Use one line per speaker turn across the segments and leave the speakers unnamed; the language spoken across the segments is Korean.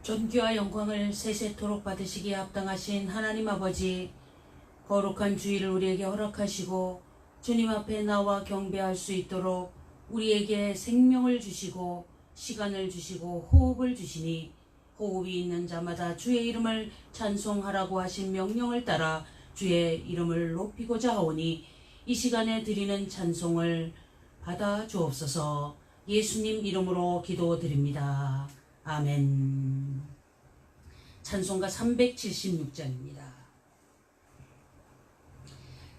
존귀와 영광을 세세토록 받으시기에 합당하신 하나님 아버지, 거룩한 주일을 우리에게 허락하시고 주님 앞에 나와 경배할 수 있도록 우리에게 생명을 주시고 시간을 주시고 호흡을 주시니, 호흡이 있는 자마다 주의 이름을 찬송하라고 하신 명령을 따라 주의 이름을 높이고자 하오니, 이 시간에 드리는 찬송을 받아 주옵소서. 예수님 이름으로 기도드립니다. 아멘. 찬송가 376장입니다.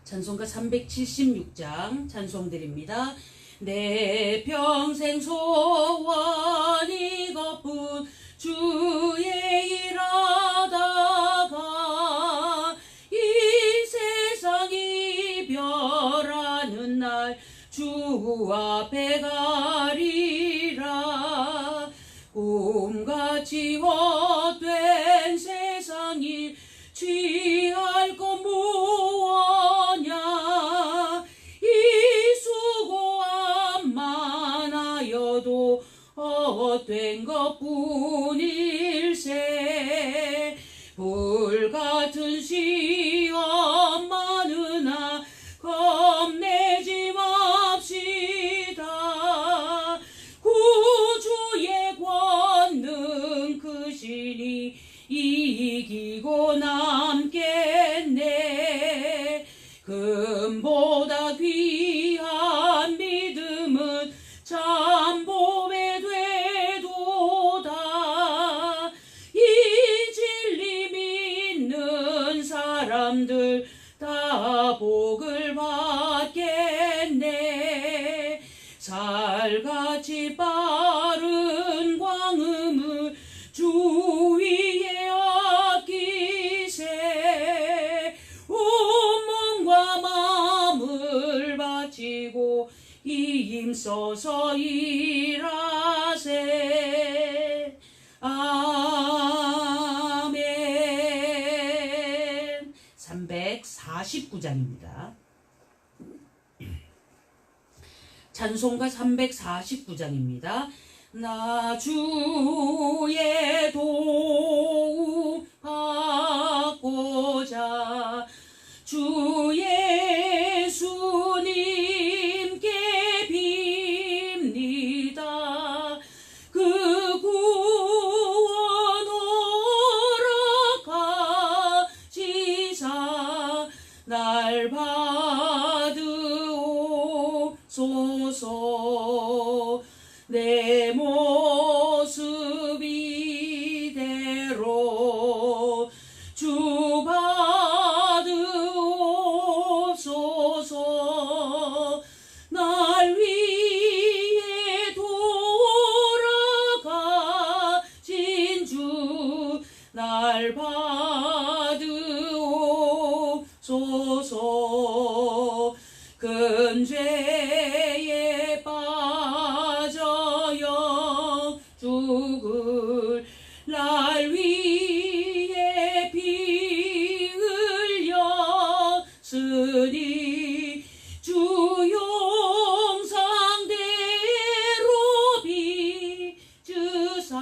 찬송가 376장 찬송드립니다. 내 평생 소원 이것뿐, 주의 일하다가 이 세상 이별하는 날 주 앞에 가리라. 꿈같이 헛된 세상 일 취할 것 무엇냐. 이 수고함 많아여도 헛된 것뿐일세. 불같은 시험 많으나 겁내지 맙시다. 구주의 권능 크시니 이기고 남겠네. 금보다 귀한 믿음은 참보배 되도다. 이 진리 믿는 사람들 다 복을 받겠네. 살같이 빠른 광음을 주 위에 아끼세. 온몸과 마음을 바치고 힘써서 일하세. 아멘. 349장입니다. 찬송가 349장입니다. 나 주의 도움 받고자 주 예수님께 빕니다. 그 구원 허락하시사 날 받으옵소서. 내 모습 이대로 주 받으옵소서. 날 위해 돌아가신 주 날 받으옵소서. 큰 죄에 빠져요 죽을 날 위해 피 흘렸으니 주 용상대로 빚으사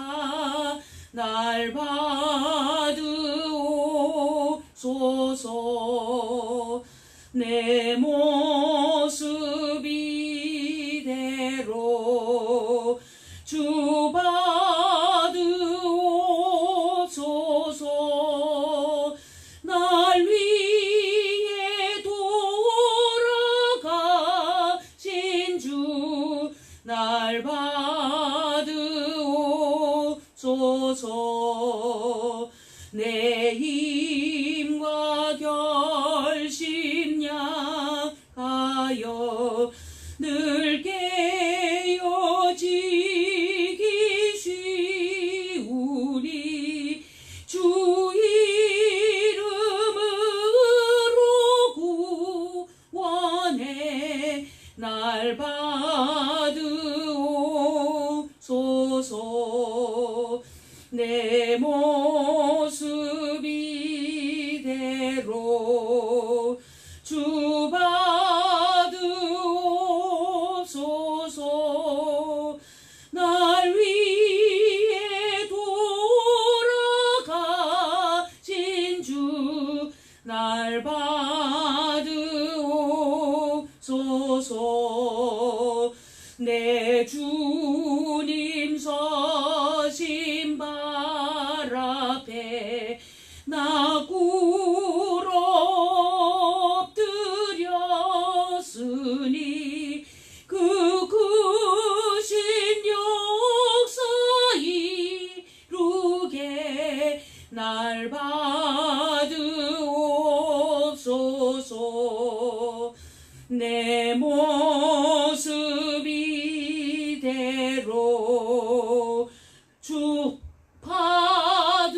날 받으옵소서. 내 모습 이대로 주 받으옵소서. 날 위해 돌아가신 주 날 받으옵소서. 내 힘과 결심 약하여 늘 깨어지기 쉬우니 주 이름으로 구원해 날 받으옵소서. 내 모습 이대로 주 받으옵소서. 날 위해 돌아 날 받으옵소서. 내 주님 서신 발 앞에 나 꿇어 엎드렸으니 그 크신 역사 이루게 날 받으옵소서. 내 모습 이대로 주 받으옵소서.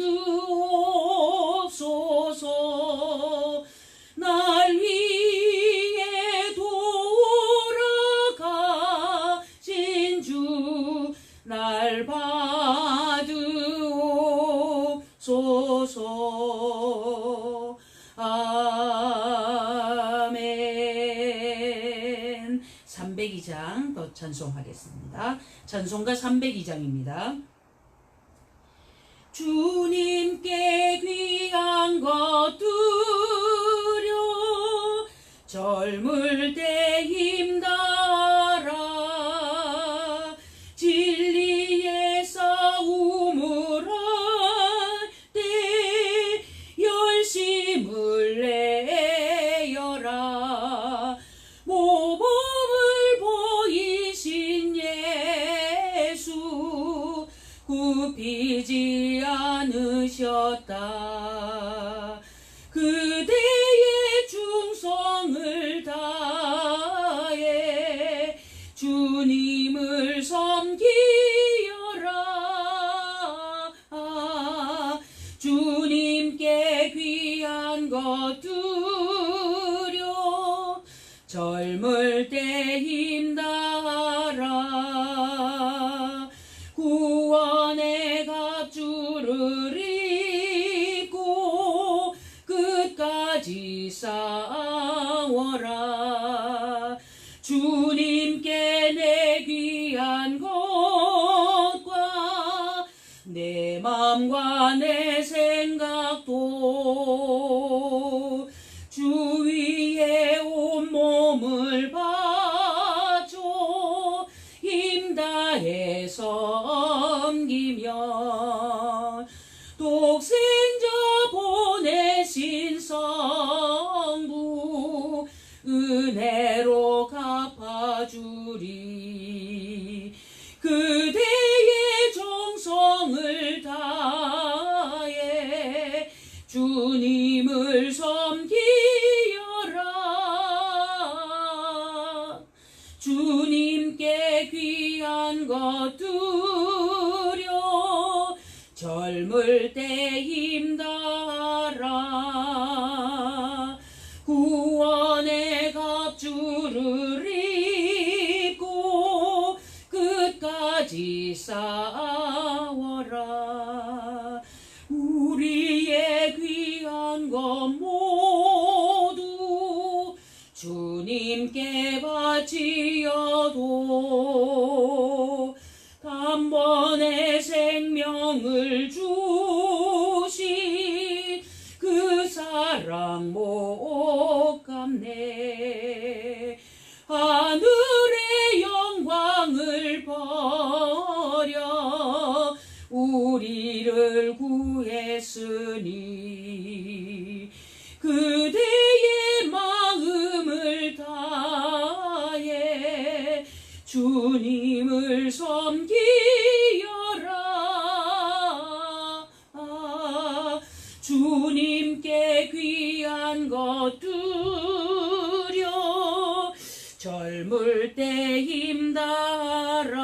날 위해 돌아가신 주 날 받으옵소서. 아멘. 302장 더 찬송하겠습니다. 찬송가 302장입니다. 주님께 귀한 것 드려 젊을 때 힘다라. 진리의 싸움을 할 때 열심을 내어라. 모범을 보이신 예수 굽히지 않으셨다. 그대의 충성을 다해 주님을 섬기여라. 주님께 귀한 것 드려 젊을 때 힘다라. 구원의 갑주를 입고 끝까지 싸워라. 주님께 내 귀한 것과 내 맘과 내 생각도 주 위에 온몸을 바쳐 힘다해 섬기면 독생자 보내신 성부 은혜로 갚아주리. 그대의 정성을 다해 주님을 섬기여라. 주님께 귀한 것 드려 젊을 때 힘다라. 구원의 갑주를 입고 끝까지 싸워라. 우리의 귀한 것 모두 주님께 바치어도 단번에 생명을 주신 그 사랑 못 갚네. 하늘의 영광을 버려 우리를 구했으니 그대의 마음을 다해 주님을 섬기여라. 주님께 귀한 것 드려 젊을 때 힘다라.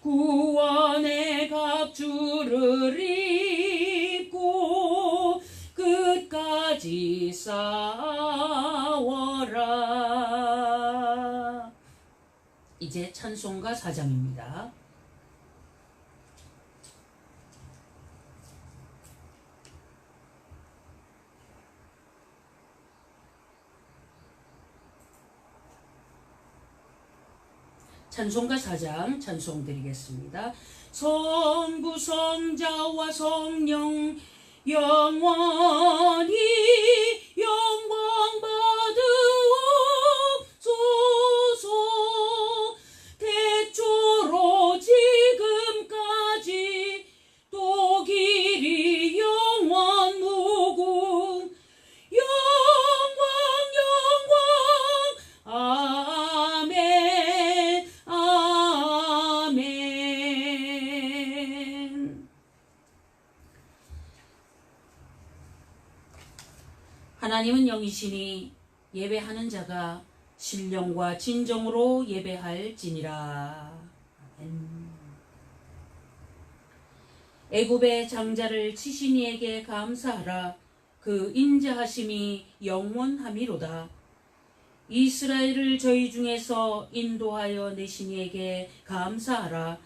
구원의 갑주를 입고 끝까지 싸워라. 이제 찬송가 4장입니다. 찬송가 4장 찬송 드리겠습니다. 성부 성자와 성령 영원히 영광 받으옵소서. 태초로 지금까지 또 길이 영원 무궁 영광 아멘 아멘. 하나님은 영이시니 예배하는 자가 신령과 진정으로 예배할지니라. 아멘. 애굽의 장자를 치신 이에게 감사하라. 그 인자하심이 영원함이로다. 이스라엘을 저희 중에서 인도하여 내신 이에게 감사하라.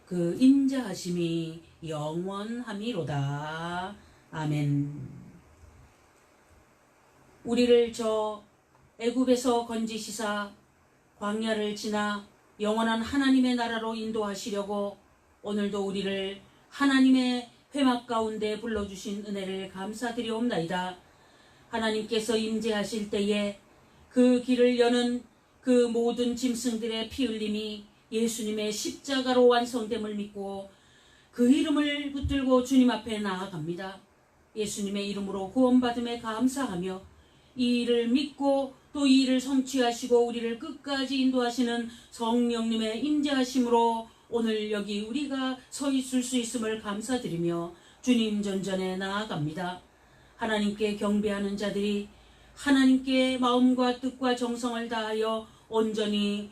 그 인자하심이 영원함이로다. 아멘. 우리를 저 애굽에서 건지시사 광야를 지나 영원한 하나님의 나라로 인도하시려고 오늘도 우리를 하나님의 회막 가운데 불러주신 은혜를 감사드리옵나이다. 하나님께서 임재하실 때에 그 길을 여는 그 모든 짐승들의 피 흘림이 예수님의 십자가로 완성됨을 믿고 그 이름을 붙들고 주님 앞에 나아갑니다. 예수님의 이름으로 구원받음에 감사하며 이 일을 믿고 또 이 일을 성취하시고 우리를 끝까지 인도하시는 성령님의 임재하심으로 오늘 여기 우리가 서 있을 수 있음을 감사드리며 주님 전전에 나아갑니다. 하나님께 경배하는 자들이 하나님께 마음과 뜻과 정성을 다하여 온전히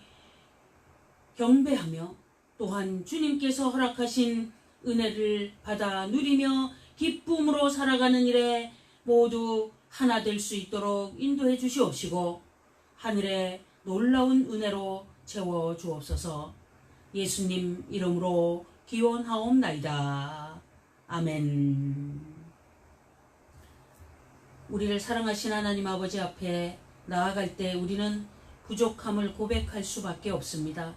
경배하며 또한 주님께서 허락하신 은혜를 받아 누리며 기쁨으로 살아가는 일에 모두 하나 될 수 있도록 인도해 주시옵시고 하늘의 놀라운 은혜로 채워 주옵소서. 예수님 이름으로 기원하옵나이다. 아멘. 우리를 사랑하신 하나님 아버지 앞에 나아갈 때 우리는 부족함을 고백할 수밖에 없습니다.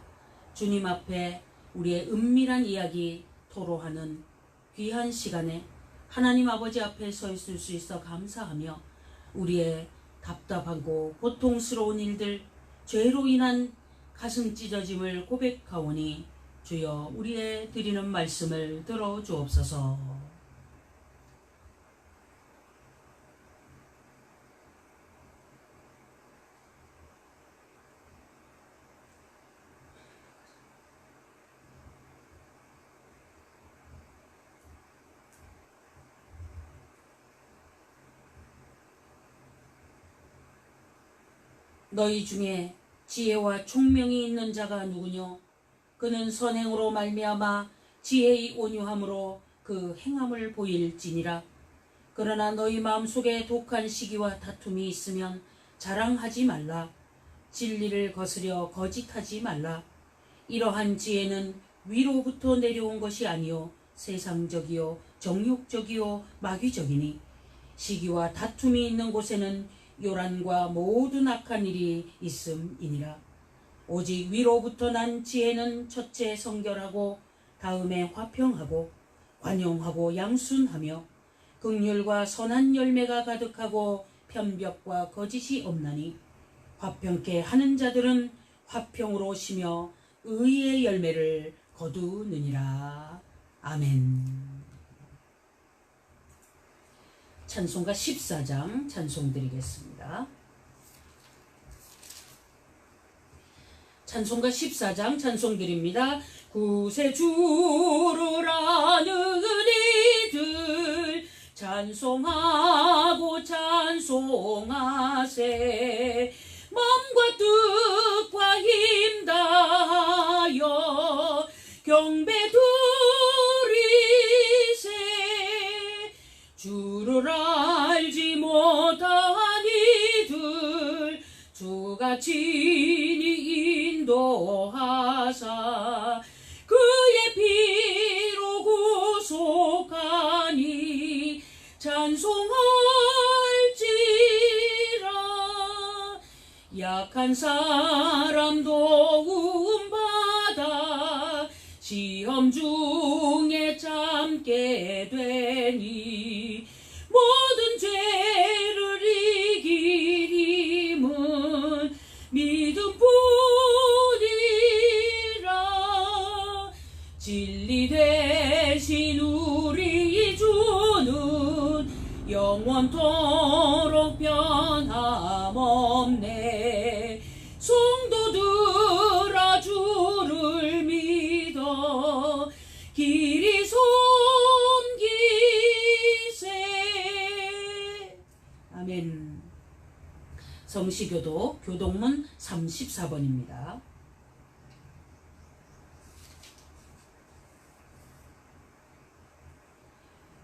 주님 앞에 우리의 은밀한 이야기 토로하는 귀한 시간에 하나님 아버지 앞에 서 있을 수 있어 감사하며 우리의 답답하고 고통스러운 일들, 죄로 인한 가슴 찢어짐을 고백하오니 주여 우리의 드리는 말씀을 들어주옵소서. 너희 중에 지혜와 총명이 있는 자가 누구뇨? 그는 선행으로 말미암아 지혜의 온유함으로 그 행함을 보일지니라. 그러나 너희 마음속에 독한 시기와 다툼이 있으면 자랑하지 말라. 진리를 거스려 거짓하지 말라. 이러한 지혜는 위로부터 내려온 것이 아니요 세상적이요 정욕적이요 마귀적이니 시기와 다툼이 있는 곳에는 요란과 모든 악한 일이 있음이니라. 오직 위로부터 난 지혜는 첫째 성결하고 다음에 화평하고 관용하고 양순하며 긍휼과 선한 열매가 가득하고 편벽과 거짓이 없나니 화평케 하는 자들은 화평으로 쉬며 의의 열매를 거두느니라. 아멘. 찬송가 14장 찬송 드리겠습니다. 찬송가 14장 찬송 드립니다. 구세주를 아는 이들 찬송하고 찬송하세. 마음과 뜻과 힘 다하여 경배 드리세. 주를 알지 못한 이들 주가 친히 인도하사 그의 피로 구속하니 찬송할지라. 약한 사람 도움 받아 시험 중에 참게 되니 모든 죄를 이길 힘은 믿음뿐이라. 진리 대신 우리 주는 영원토록 변함없네. 성도들아 주를 믿어 길이 섬기세. 아멘. 성시교도 교동문 34번입니다.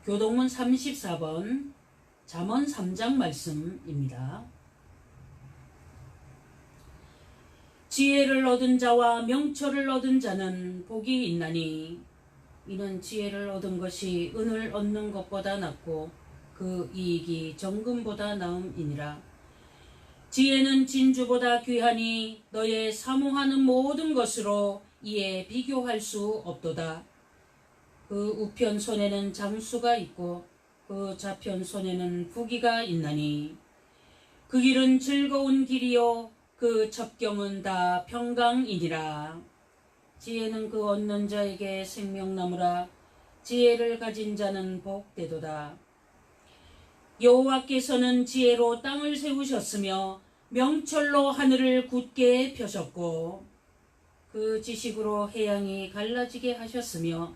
교동문 34번 잠언 3장 말씀입니다. 지혜를 얻은 자와 명철을 얻은 자는 복이 있나니 이는 지혜를 얻은 것이 은을 얻는 것보다 낫고 그 이익이 정금보다 나음이니라. 지혜는 진주보다 귀하니 너의 사모하는 모든 것으로 이에 비교할 수 없도다. 그 우편 손에는 장수가 있고 그 좌편 손에는 부귀가 있나니 그 길은 즐거운 길이요 그 첩경은 다 평강이니라. 지혜는 그 얻는 자에게 생명나무라. 지혜를 가진 자는 복되도다. 여호와께서는 지혜로 땅을 세우셨으며 명철로 하늘을 굳게 펴셨고 그 지식으로 해양이 갈라지게 하셨으며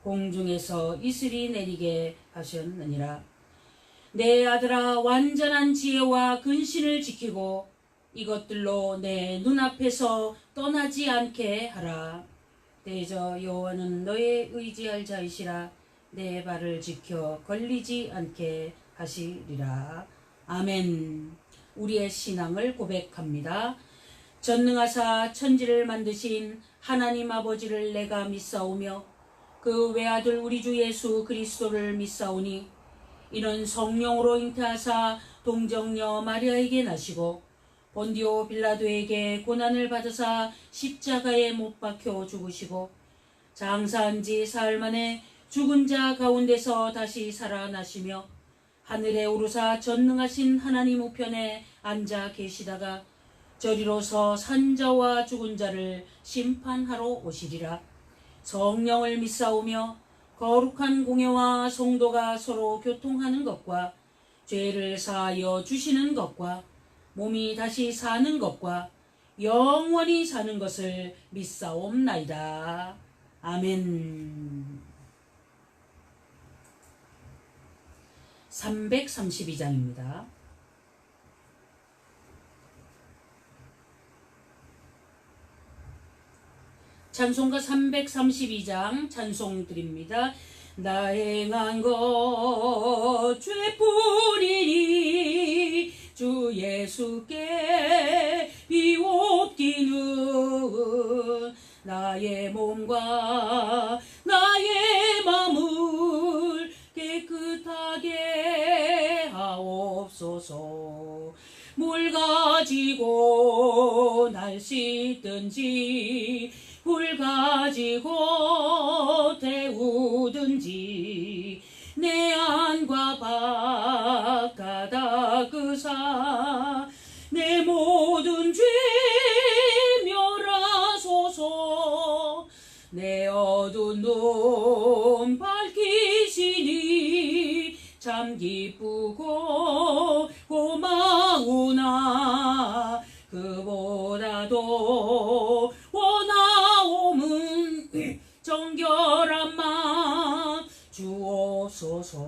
공중에서 이슬이 내리게 하셨느니라. 내 아들아, 완전한 지혜와 근신을 지키고 이것들로 내 눈앞에서 떠나지 않게 하라. 대저 여호와는 너의 의지할 자이시라. 내 발을 지켜 걸리지 않게 하시리라. 아멘. 우리의 신앙을 고백합니다. 전능하사 천지를 만드신 하나님 아버지를 내가 믿사오며 그 외아들 우리 주 예수 그리스도를 믿사오니 이는 성령으로 잉태하사 동정녀 마리아에게 나시고 본디오 빌라도에게 고난을 받으사 십자가에 못 박혀 죽으시고 장사한 지 사흘 만에 죽은 자 가운데서 다시 살아나시며 하늘에 오르사 전능하신 하나님 우편에 앉아 계시다가 저리로서 산자와 죽은 자를 심판하러 오시리라. 성령을 믿사오며 거룩한 공회와 성도가 서로 교통하는 것과 죄를 사하여 주시는 것과 몸이 다시 사는 것과 영원히 사는 것을 믿사옵나이다. 아멘. 332장입니다. 찬송가 332장 찬송 드립니다. 나 행한 것 죄뿐이니 주 예수께 비옵기는 나의 몸과 나의 마음을 깨끗하게 하옵소서. 물 가지고 날 씻든지 불 가지고 태우든지 내 안과 밖 닦으사 내 모든 죄 멸하소서. 내 어두운 눈 밝히시니 참 기쁘고 고마우나 그보다도 원하옴은 정결한 마음 주옵소서.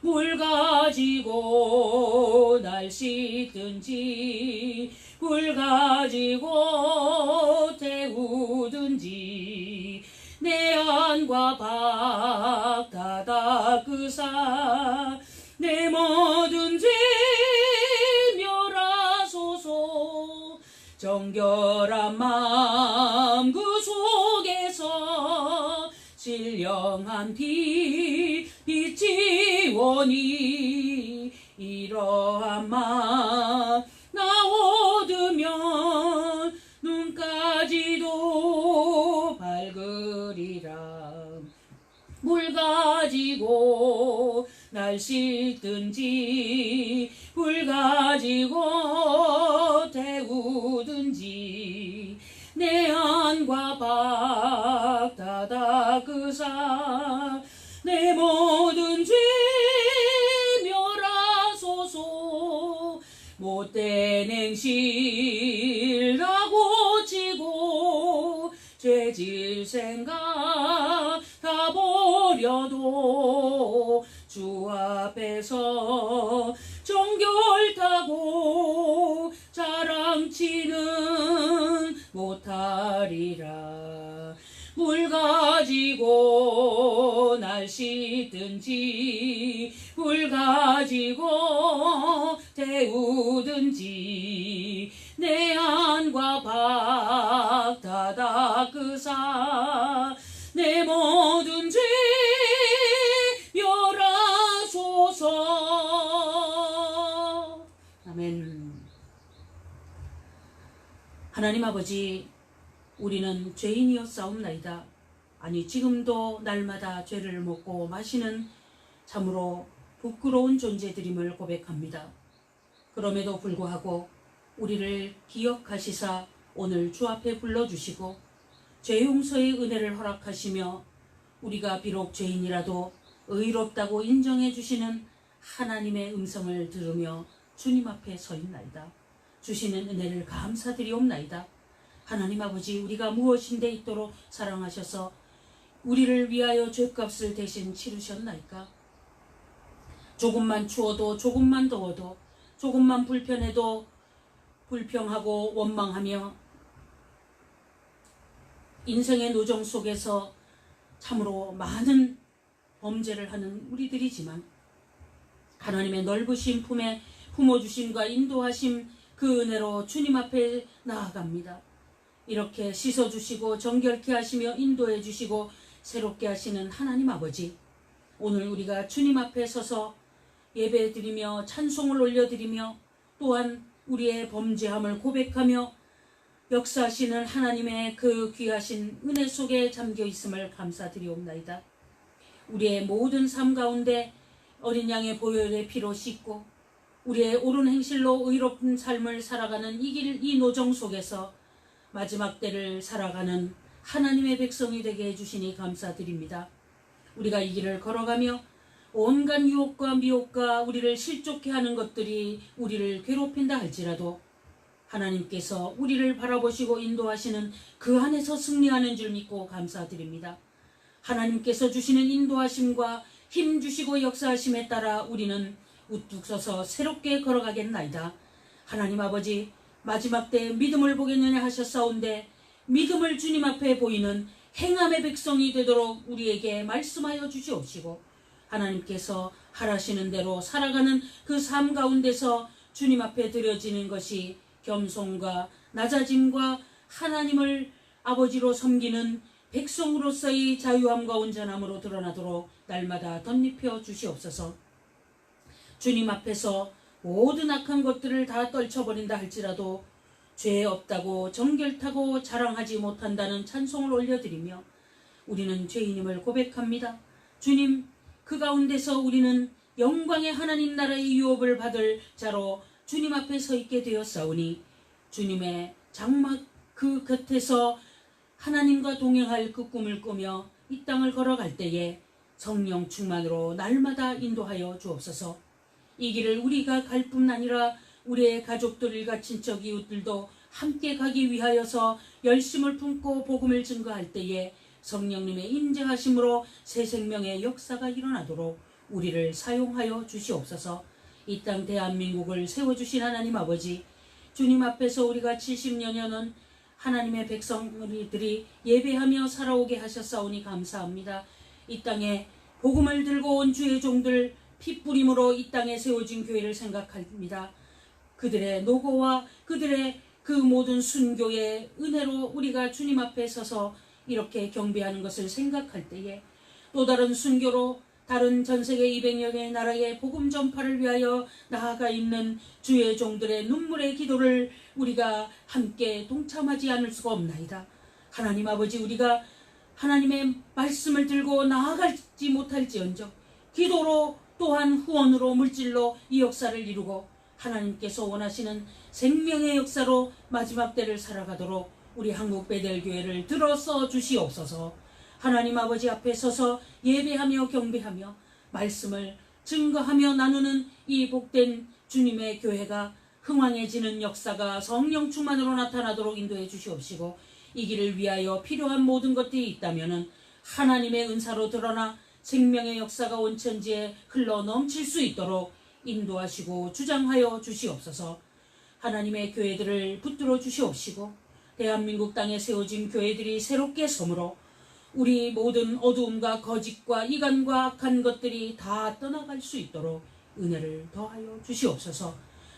물 가지고 날 씻든지 불 가지고 태우든지 내 안과 밖 다 닦으사 내 모든 죄 멸하소서. 정결한 마음 그 속에서 신령한 빛이 오니 이러한 마음 나 얻으면 눈까지도 밝으리라. 물 가지고 가지고 날 씻든지 불 가지고 태우든지 내 안과 박 닫아 그사 내 모든 죄 멸하소서. 못된 행실 다 고치고 죄질 생각 다 버려도 주 앞에서 정결타고 자랑치는 못하리라. 물 가지고 날 씻든지 불 가지고 태우든지 내 안과 박 닫아 그사 내 모든 죄 멸하소서. 아멘. 하나님 아버지, 우리는 죄인이었사옵나이다. 아니 지금도 날마다 죄를 먹고 마시는 참으로 부끄러운 존재들임을 고백합니다. 그럼에도 불구하고 우리를 기억하시사 오늘 주 앞에 불러주시고 죄 용서의 은혜를 허락하시며 우리가 비록 죄인이라도 의롭다고 인정해 주시는 하나님의 음성을 들으며 주님 앞에 서 있나이다. 주시는 은혜를 감사드리옵나이다. 하나님 아버지, 우리가 무엇인데 있도록 사랑하셔서 우리를 위하여 죄값을 대신 치르셨나이까? 조금만 추워도 조금만 더워도 조금만 불편해도 불평하고 원망하며 인생의 노정 속에서 참으로 많은 범죄를 하는 우리들이지만 하나님의 넓으신 품에 품어주심과 인도하심 그 은혜로 주님 앞에 나아갑니다. 이렇게 씻어주시고 정결케 하시며 인도해 주시고 새롭게 하시는 하나님 아버지, 오늘 우리가 주님 앞에 서서 예배드리며 찬송을 올려드리며 또한 우리의 범죄함을 고백하며 역사하시는 하나님의 그 귀하신 은혜 속에 잠겨 있음을 감사드리옵나이다. 우리의 모든 삶 가운데 어린 양의 보혈의 피로 씻고 우리의 옳은 행실로 의롭은 삶을 살아가는 이 노정 속에서 마지막 때를 살아가는 하나님의 백성이 되게 해주시니 감사드립니다. 우리가 이 길을 걸어가며 온갖 유혹과 미혹과 우리를 실족해 하는 것들이 우리를 괴롭힌다 할지라도 하나님께서 우리를 바라보시고 인도하시는 그 안에서 승리하는 줄 믿고 감사드립니다. 하나님께서 주시는 인도하심과 힘 주시고 역사하심에 따라 우리는 우뚝 서서 새롭게 걸어가겠나이다. 하나님 아버지, 마지막 때 믿음을 보겠느냐 하셨사온데 믿음을 주님 앞에 보이는 행함의 백성이 되도록 우리에게 말씀하여 주시옵시고 하나님께서 하라시는 대로 살아가는 그 삶 가운데서 주님 앞에 드려지는 것이 겸손과 낮아짐과 하나님을 아버지로 섬기는 백성으로서의 자유함과 온전함으로 드러나도록 날마다 덧입혀 주시옵소서. 주님 앞에서 모든 악한 것들을 다 떨쳐버린다 할지라도 죄 없다고 정결타고 자랑하지 못한다는 찬송을 올려드리며 우리는 죄인임을 고백합니다. 주님, 그 가운데서 우리는 영광의 하나님 나라의 유업을 받을 자로 주님 앞에 서 있게 되었사오니 주님의 장막 그 곁에서 하나님과 동행할 그 꿈을 꾸며 이 땅을 걸어갈 때에 성령 충만으로 날마다 인도하여 주옵소서. 이 길을 우리가 갈 뿐 아니라 우리의 가족들과 친척 이웃들도 함께 가기 위하여서 열심을 품고 복음을 증거할 때에 성령님의 인재하심으로 새 생명의 역사가 일어나도록 우리를 사용하여 주시옵소서. 이 땅 대한민국을 세워주신 하나님 아버지, 주님 앞에서 우리가 70여년은 하나님의 백성들이 예배하며 살아오게 하셨사오니 감사합니다. 이 땅에 복음을 들고 온 주의 종들 핏부림으로 이 땅에 세워진 교회를 생각합니다. 그들의 노고와 그들의 그 모든 순교의 은혜로 우리가 주님 앞에 서서 이렇게 경배하는 것을 생각할 때에 또 다른 순교로 다른 전세계 200여 개의 나라의 복음 전파를 위하여 나아가 있는 주의 종들의 눈물의 기도를 우리가 함께 동참하지 않을 수가 없나이다. 하나님 아버지, 우리가 하나님의 말씀을 들고 나아갈지 못할지언정 기도로 또한 후원으로 물질로 이 역사를 이루고 하나님께서 원하시는 생명의 역사로 마지막 때를 살아가도록 우리 한국 베델교회를 들어서 주시옵소서. 하나님 아버지 앞에 서서 예배하며 경배하며 말씀을 증거하며 나누는 이 복된 주님의 교회가 흥왕해지는 역사가 성령 충만으로 나타나도록 인도해 주시옵시고, 이 길을 위하여 필요한 모든 것들이 있다면 하나님의 은사로 드러나 생명의 역사가 온 천지에 흘러 넘칠 수 있도록 인도하시고 주장하여 주시옵소서. 하나님의 교회들을 붙들어 주시옵시고 대한민국 땅에 세워진 교회들이 새롭게 서물어 우리 모든 어두움과 거짓과 이간과 악한 것들이 다 떠나갈 수 있도록 은혜를 더하여 주시옵소서.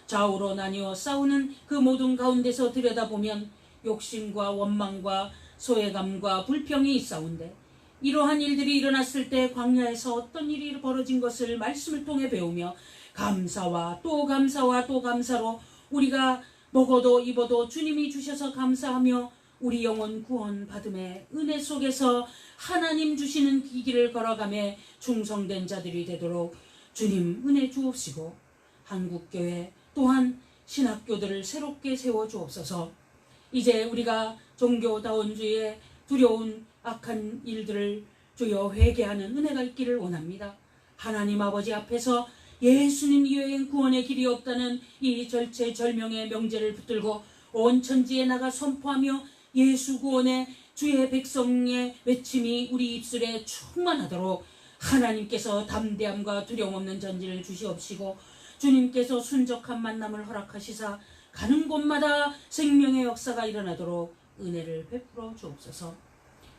좌우로 나뉘어 싸우는 그 모든 가운데서 들여다보면 욕심과 원망과 소외감과 불평이 있사온데, 이러한 일들이 일어났을 때 광야에서 어떤 일이 벌어진 것을 말씀을 통해 배우며 감사와 또 감사와 또 감사로 우리가 먹어도 입어도 주님이 주셔서 감사하며 우리 영혼 구원 받음의 은혜 속에서 하나님 주시는 이 길을 걸어가며 충성된 자들이 되도록 주님 은혜 주옵시고, 한국교회 또한 신학교들을 새롭게 세워주옵소서. 이제 우리가 종교다운 주의 두려운 악한 일들을 주여 회개하는 은혜가 있기를 원합니다. 하나님 아버지 앞에서 예수님 이외엔 구원의 길이 없다는 이 절체절명의 명제를 붙들고 온 천지에 나가 선포하며 예수 구원의 주의 백성의 외침이 우리 입술에 충만하도록 하나님께서 담대함과 두려움 없는 전진을 주시옵시고, 주님께서 순적한 만남을 허락하시사 가는 곳마다 생명의 역사가 일어나도록 은혜를 베풀어 주옵소서.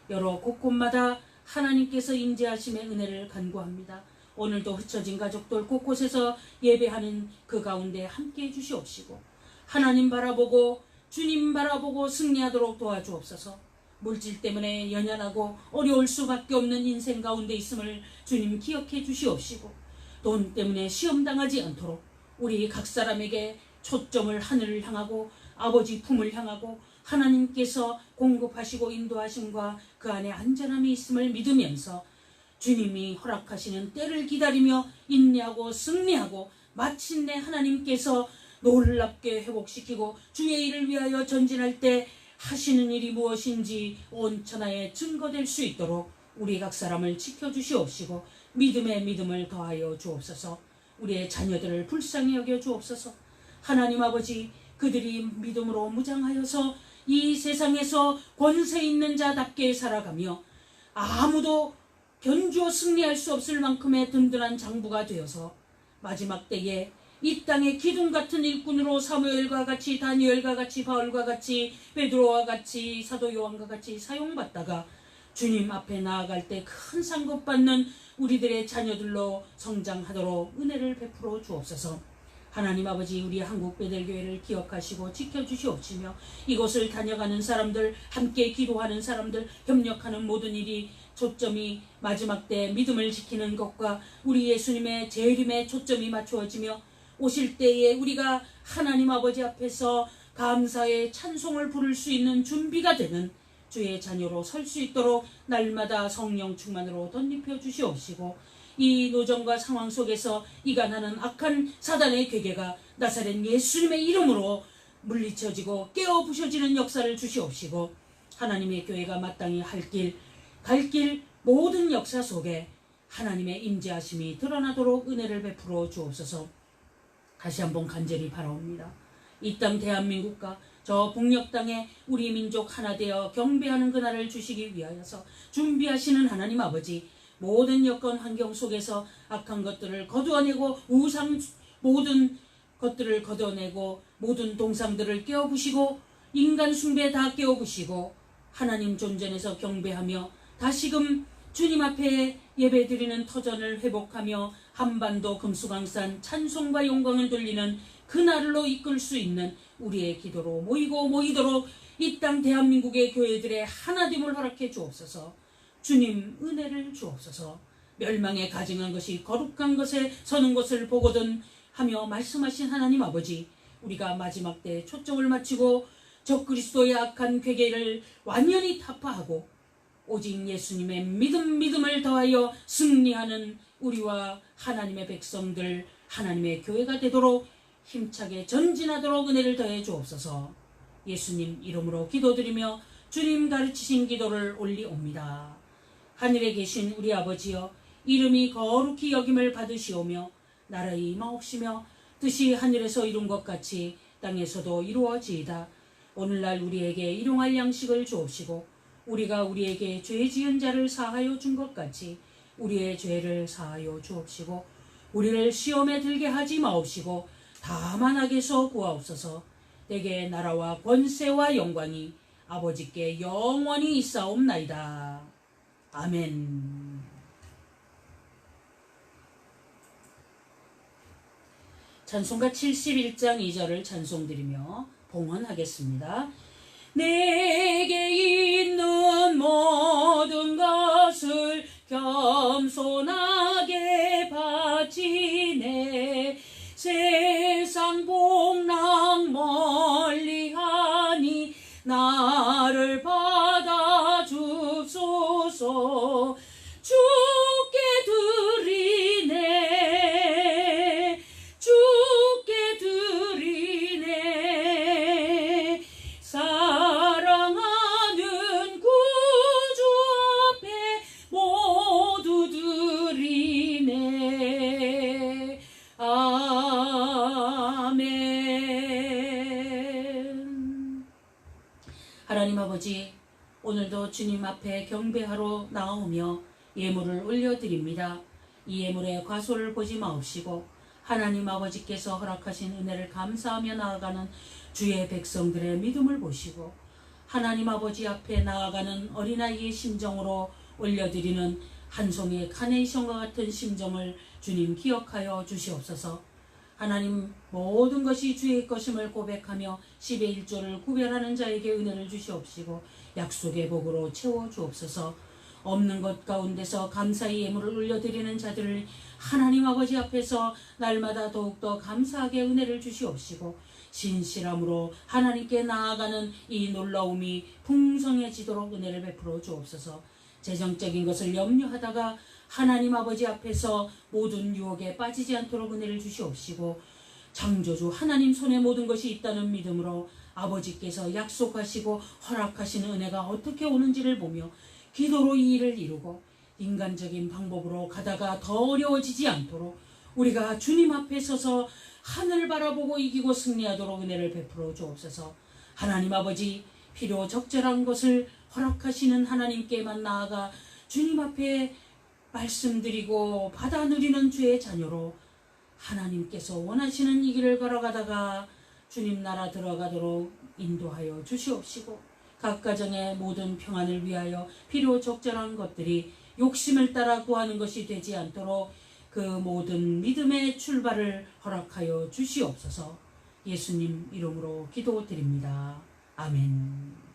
여러 곳곳마다 하나님께서 임재하심의 은혜를 간구합니다. 오늘도 흩어진 가족들 곳곳에서 예배하는 그 가운데 함께해 주시옵시고, 하나님 바라보고 주님 바라보고 승리하도록 도와주옵소서. 물질 때문에 연연하고 어려울 수밖에 없는 인생 가운데 있음을 주님 기억해 주시옵시고, 돈 때문에 시험당하지 않도록 우리 각 사람에게 초점을 하늘을 향하고 아버지 품을 향하고 하나님께서 공급하시고 인도하심과 그 안에 안전함이 있음을 믿으면서 주님이 허락하시는 때를 기다리며 인내하고 승리하고 마침내 하나님께서 놀랍게 회복시키고 주의 일을 위하여 전진할 때 하시는 일이 무엇인지 온 천하에 증거될 수 있도록 우리 각 사람을 지켜주시옵시고 믿음에 믿음을 더하여 주옵소서. 우리의 자녀들을 불쌍히 여겨 주옵소서. 하나님 아버지, 그들이 믿음으로 무장하여서 이 세상에서 권세 있는 자답게 살아가며 아무도 견주어 승리할 수 없을 만큼의 든든한 장부가 되어서 마지막 때에 이 땅의 기둥 같은 일꾼으로 사무엘과 같이 다니엘과 같이 바울과 같이 베드로와 같이 사도 요한과 같이 사용받다가 주님 앞에 나아갈 때 큰 상급 받는 우리들의 자녀들로 성장하도록 은혜를 베풀어 주옵소서. 하나님 아버지, 우리 한국 베델교회를 기억하시고 지켜주시옵시며 이곳을 다녀가는 사람들, 함께 기도하는 사람들, 협력하는 모든 일이 초점이 마지막 때 믿음을 지키는 것과 우리 예수님의 재림에 초점이 맞추어지며 오실 때에 우리가 하나님 아버지 앞에서 감사의 찬송을 부를 수 있는 준비가 되는 주의 자녀로 설 수 있도록 날마다 성령 충만으로 덧입혀 주시옵시고, 이 노정과 상황 속에서 이간하는 악한 사단의 괴계가 나사렛 예수님의 이름으로 물리쳐지고 깨어 부셔지는 역사를 주시옵시고, 하나님의 교회가 마땅히 갈 길 모든 역사 속에 하나님의 임재하심이 드러나도록 은혜를 베풀어 주옵소서. 다시 한번 간절히 바라옵니다. 이 땅 대한민국과 저 북녘 땅에 우리 민족 하나 되어 경배하는 그날을 주시기 위하여서 준비하시는 하나님 아버지, 모든 여건 환경 속에서 악한 것들을 거두어내고 우상 모든 것들을 거둬내고 모든 동상들을 깨어부시고 인간 숭배 다 깨어부시고 하나님 존전에서 경배하며 다시금 주님 앞에 예배드리는 터전을 회복하며 한반도 금수강산 찬송과 영광을 돌리는 그날로 이끌 수 있는 우리의 기도로 모이도록 이 땅 대한민국의 교회들의 하나됨을 허락해 주옵소서. 주님 은혜를 주옵소서. 멸망에 가증한 것이 거룩한 것에 서는 것을 보거든 하며 말씀하신 하나님 아버지, 우리가 마지막 때 초점을 맞추고 적그리스도의 악한 괴계를 완전히 타파하고 오직 예수님의 믿음을 더하여 승리하는 우리와 하나님의 백성들, 하나님의 교회가 되도록 힘차게 전진하도록 은혜를 더해 주옵소서. 예수님 이름으로 기도드리며 주님 가르치신 기도를 올리옵니다. 하늘에 계신 우리 아버지여, 이름이 거룩히 여김을 받으시오며 나라의 임하옵시며 뜻이 하늘에서 이룬 것 같이 땅에서도 이루어지이다. 오늘날 우리에게 일용할 양식을 주옵시고 우리가 우리에게 죄 지은 자를 사하여 준 것 같이 우리의 죄를 사하여 주옵시고 우리를 시험에 들게 하지 마옵시고 다만 악에서 구하옵소서. 내게 나라와 권세와 영광이 아버지께 영원히 있사옵나이다. 아멘. 찬송가 71장 2절을 찬송드리며 봉헌하겠습니다. 내게 있는 모든 것을 겸손하게 바치네. 세상 복락 멀리하니 나를 받아 줍소서. 주께 드리네, 주께 드리네. 사랑하는 구주 앞에 모두 드리네. 아멘. 하나님 아버지, 오늘도 주님 앞에 경배하러 나오며 예물을 올려드립니다. 이 예물의 과소를 보지 마옵시고 하나님 아버지께서 허락하신 은혜를 감사하며 나아가는 주의 백성들의 믿음을 보시고 하나님 아버지 앞에 나아가는 어린아이의 심정으로 올려드리는 한 송이 카네이션과 같은 심정을 주님 기억하여 주시옵소서. 하나님, 모든 것이 주의 것임을 고백하며 10의 1조를 구별하는 자에게 은혜를 주시옵시고 약속의 복으로 채워주옵소서. 없는 것 가운데서 감사의 예물을 올려드리는 자들을 하나님 아버지 앞에서 날마다 더욱더 감사하게 은혜를 주시옵시고 신실함으로 하나님께 나아가는 이 놀라움이 풍성해지도록 은혜를 베풀어 주옵소서. 재정적인 것을 염려하다가 하나님 아버지 앞에서 모든 유혹에 빠지지 않도록 은혜를 주시옵시고 창조주 하나님 손에 모든 것이 있다는 믿음으로 아버지께서 약속하시고 허락하시는 은혜가 어떻게 오는지를 보며 기도로 이 일을 이루고 인간적인 방법으로 가다가 더 어려워지지 않도록 우리가 주님 앞에 서서 하늘 바라보고 이기고 승리하도록 은혜를 베풀어 주옵소서. 하나님 아버지, 필요 적절한 것을 허락하시는 하나님께만 나아가 주님 앞에 말씀드리고 받아 누리는 주의 자녀로 하나님께서 원하시는 이 길을 걸어가다가 주님 나라 들어가도록 인도하여 주시옵시고 각 가정의 모든 평안을 위하여 필요 적절한 것들이 욕심을 따라 구하는 것이 되지 않도록 그 모든 믿음의 출발을 허락하여 주시옵소서. 예수님 이름으로 기도드립니다. 아멘.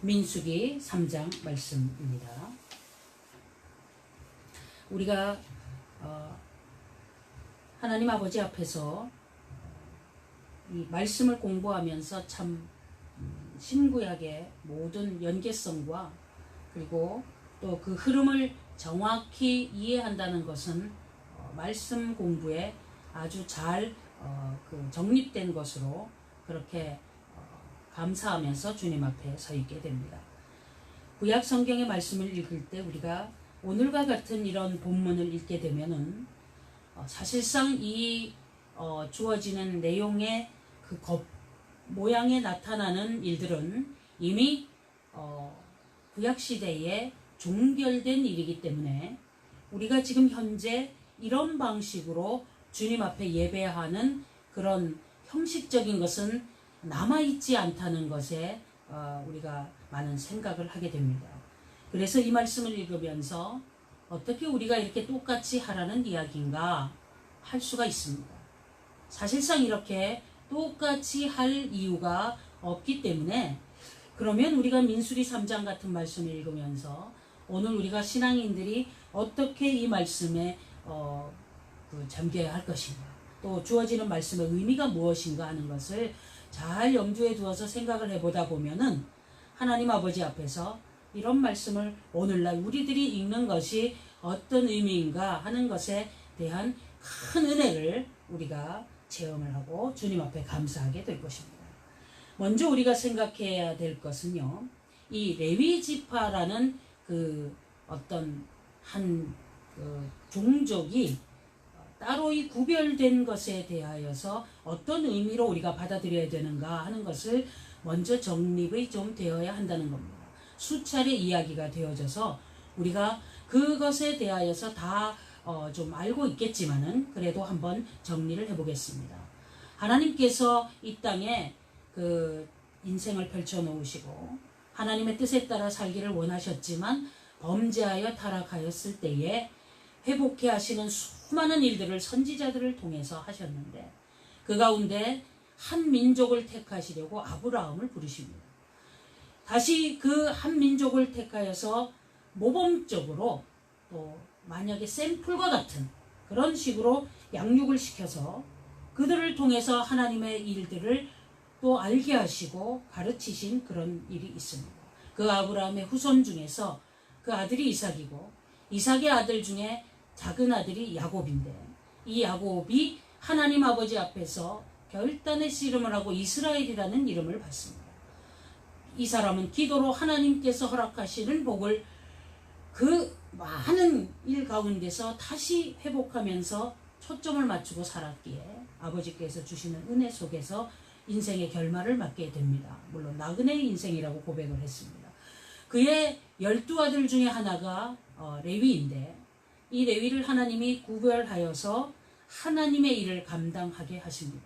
민수기 3장 말씀입니다. 우리가 하나님 아버지 앞에서 이 말씀을 공부하면서 참 신구약의 모든 연계성과 그리고 또 그 흐름을 정확히 이해한다는 것은 말씀 공부에 아주 잘 정립된 것으로 그렇게 감사하면서 주님 앞에 서 있게 됩니다. 구약 성경의 말씀을 읽을 때 우리가 오늘과 같은 이런 본문을 읽게 되면은 사실상 이 주어지는 내용의 그 모양에 나타나는 일들은 이미 구약 시대에 종결된 일이기 때문에 우리가 지금 현재 이런 방식으로 주님 앞에 예배하는 그런 형식적인 것은 남아있지 않다는 것에 우리가 많은 생각을 하게 됩니다. 그래서 이 말씀을 읽으면서 어떻게 우리가 이렇게 똑같이 하라는 이야기인가 할 수가 있습니다. 사실상 이렇게 똑같이 할 이유가 없기 때문에 그러면 우리가 민수기 3장 같은 말씀을 읽으면서 오늘 우리가 신앙인들이 어떻게 이 말씀에 잠겨야 할 것인가, 또 주어지는 말씀의 의미가 무엇인가 하는 것을 잘 염두에 두어서 생각을 해보다 보면은 하나님 아버지 앞에서 이런 말씀을 오늘날 우리들이 읽는 것이 어떤 의미인가 하는 것에 대한 큰 은혜를 우리가 체험을 하고 주님 앞에 감사하게 될 것입니다. 먼저 우리가 생각해야 될 것은요, 이 레위 지파라는 그 어떤 한 종족이 따로 이 구별된 것에 대하여서 어떤 의미로 우리가 받아들여야 되는가 하는 것을 먼저 정립이 좀 되어야 한다는 겁니다. 수차례 이야기가 되어져서 우리가 그것에 대하여서 다 좀 알고 있겠지만은 그래도 한번 정리를 해보겠습니다. 하나님께서 이 땅에 그 인생을 펼쳐 놓으시고 하나님의 뜻에 따라 살기를 원하셨지만 범죄하여 타락하였을 때에 회복해 하시는 수많은 일들을 선지자들을 통해서 하셨는데 그 가운데 한 민족을 택하시려고 아브라함을 부르십니다. 다시 그 한 민족을 택하여서 모범적으로 또 만약에 샘플과 같은 그런 식으로 양육을 시켜서 그들을 통해서 하나님의 일들을 또 알게 하시고 가르치신 그런 일이 있습니다. 그 아브라함의 후손 중에서 그 아들이 이삭이고 이삭의 아들 중에 작은 아들이 야곱인데 이 야곱이 하나님 아버지 앞에서 결단의 씨름을 하고 이스라엘이라는 이름을 받습니다. 이 사람은 기도로 하나님께서 허락하시는 복을 그 많은 일 가운데서 다시 회복하면서 초점을 맞추고 살았기에 아버지께서 주시는 은혜 속에서 인생의 결말을 맞게 됩니다. 물론 나그네의 인생이라고 고백을 했습니다. 그의 12아들 중에 하나가 레위인데 이 레위를 하나님이 구별하여서 하나님의 일을 감당하게 하십니다.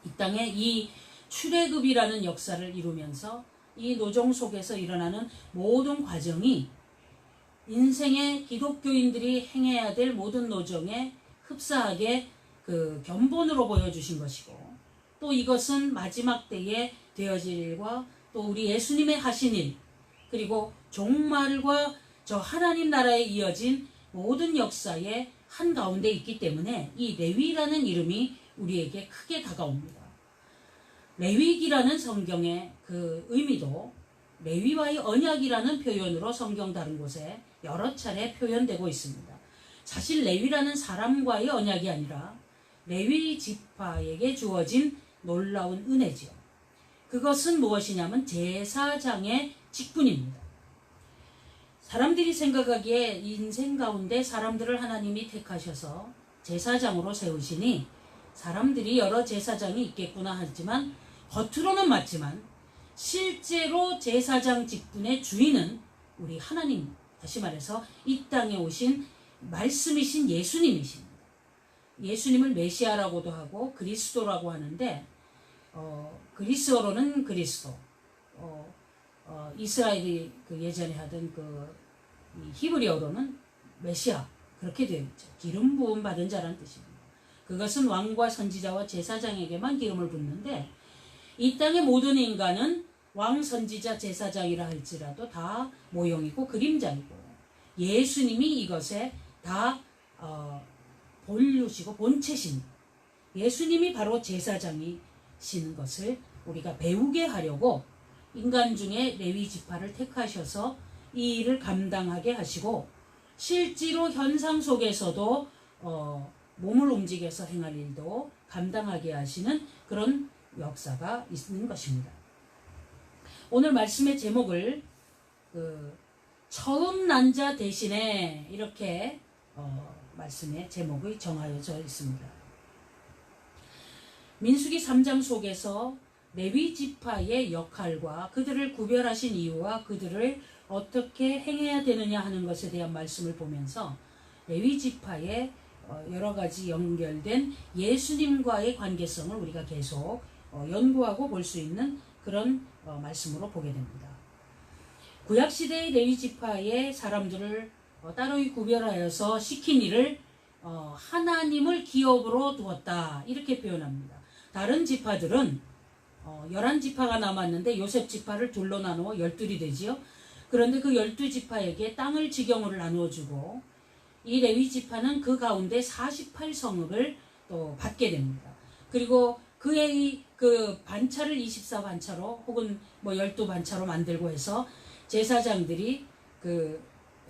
이 땅에 이 출애굽이라는 역사를 이루면서 이 노정 속에서 일어나는 모든 과정이 인생의 기독교인들이 행해야 될 모든 노정에 흡사하게 그 견본으로 보여주신 것이고 또 이것은 마지막 때에 되어질 일과 또 우리 예수님의 하신 일 그리고 종말과 저 하나님 나라에 이어진 모든 역사의 한가운데 있기 때문에 이 레위라는 이름이 우리에게 크게 다가옵니다. 레위기라는 성경의 그 의미도 레위와의 언약이라는 표현으로 성경 다른 곳에 여러 차례 표현되고 있습니다. 사실 레위라는 사람과의 언약이 아니라 레위 지파에게 주어진 놀라운 은혜지요. 그것은 무엇이냐면 제사장의 직분입니다. 사람들이 생각하기에 인생 가운데 사람들을 하나님이 택하셔서 제사장으로 세우시니 사람들이 여러 제사장이 있겠구나 하지만 겉으로는 맞지만 실제로 제사장 직분의 주인은 우리 하나님, 다시 말해서 이 땅에 오신 말씀이신 예수님이십니다. 예수님을 메시아라고도 하고 그리스도라고 하는데 그리스어로는 그리스도, 이스라엘이 그 예전에 하던 그 히브리어로는 메시아 그렇게 되어 있죠. 기름 부음 받은 자라는 뜻입니다. 그것은 왕과 선지자와 제사장에게만 기름을 붓는데 이 땅의 모든 인간은 왕, 선지자, 제사장이라 할지라도 다 모형이고 그림자이고 예수님이 이것에 다 본류시고 본체신 예수님이 바로 제사장이시는 것을 우리가 배우게 하려고 인간 중에 레위 지파를 택하셔서 이 일을 감당하게 하시고 실제로 현상 속에서도 몸을 움직여서 행할 일도 감당하게 하시는 그런 역사가 있는 것입니다. 오늘 말씀의 제목을 처음 난 자 대신에 이렇게 말씀의 제목이 정하여져 있습니다. 민수기 3장 속에서 레위 지파의 역할과 그들을 구별하신 이유와 그들을 어떻게 행해야 되느냐 하는 것에 대한 말씀을 보면서 레위 지파의 여러 가지 연결된 예수님과의 관계성을 우리가 계속 연구하고 볼 수 있는 그런 말씀으로 보게 됩니다. 구약시대의 레위 지파의 사람들을 따로이 구별하여서 시킨 일을 하나님을 기업으로 두었다 이렇게 표현합니다. 다른 지파들은 11지파가 남았는데 요셉 지파를 둘로 나누어 12이 되지요. 그런데 그 12지파에게 땅을 지경으로 나누어주고 이 레위 지파는 그 가운데 48성읍을 또 받게 됩니다. 그리고 그의 그 반차를 24반차로 혹은 뭐 12반차로 만들고 해서 제사장들이 그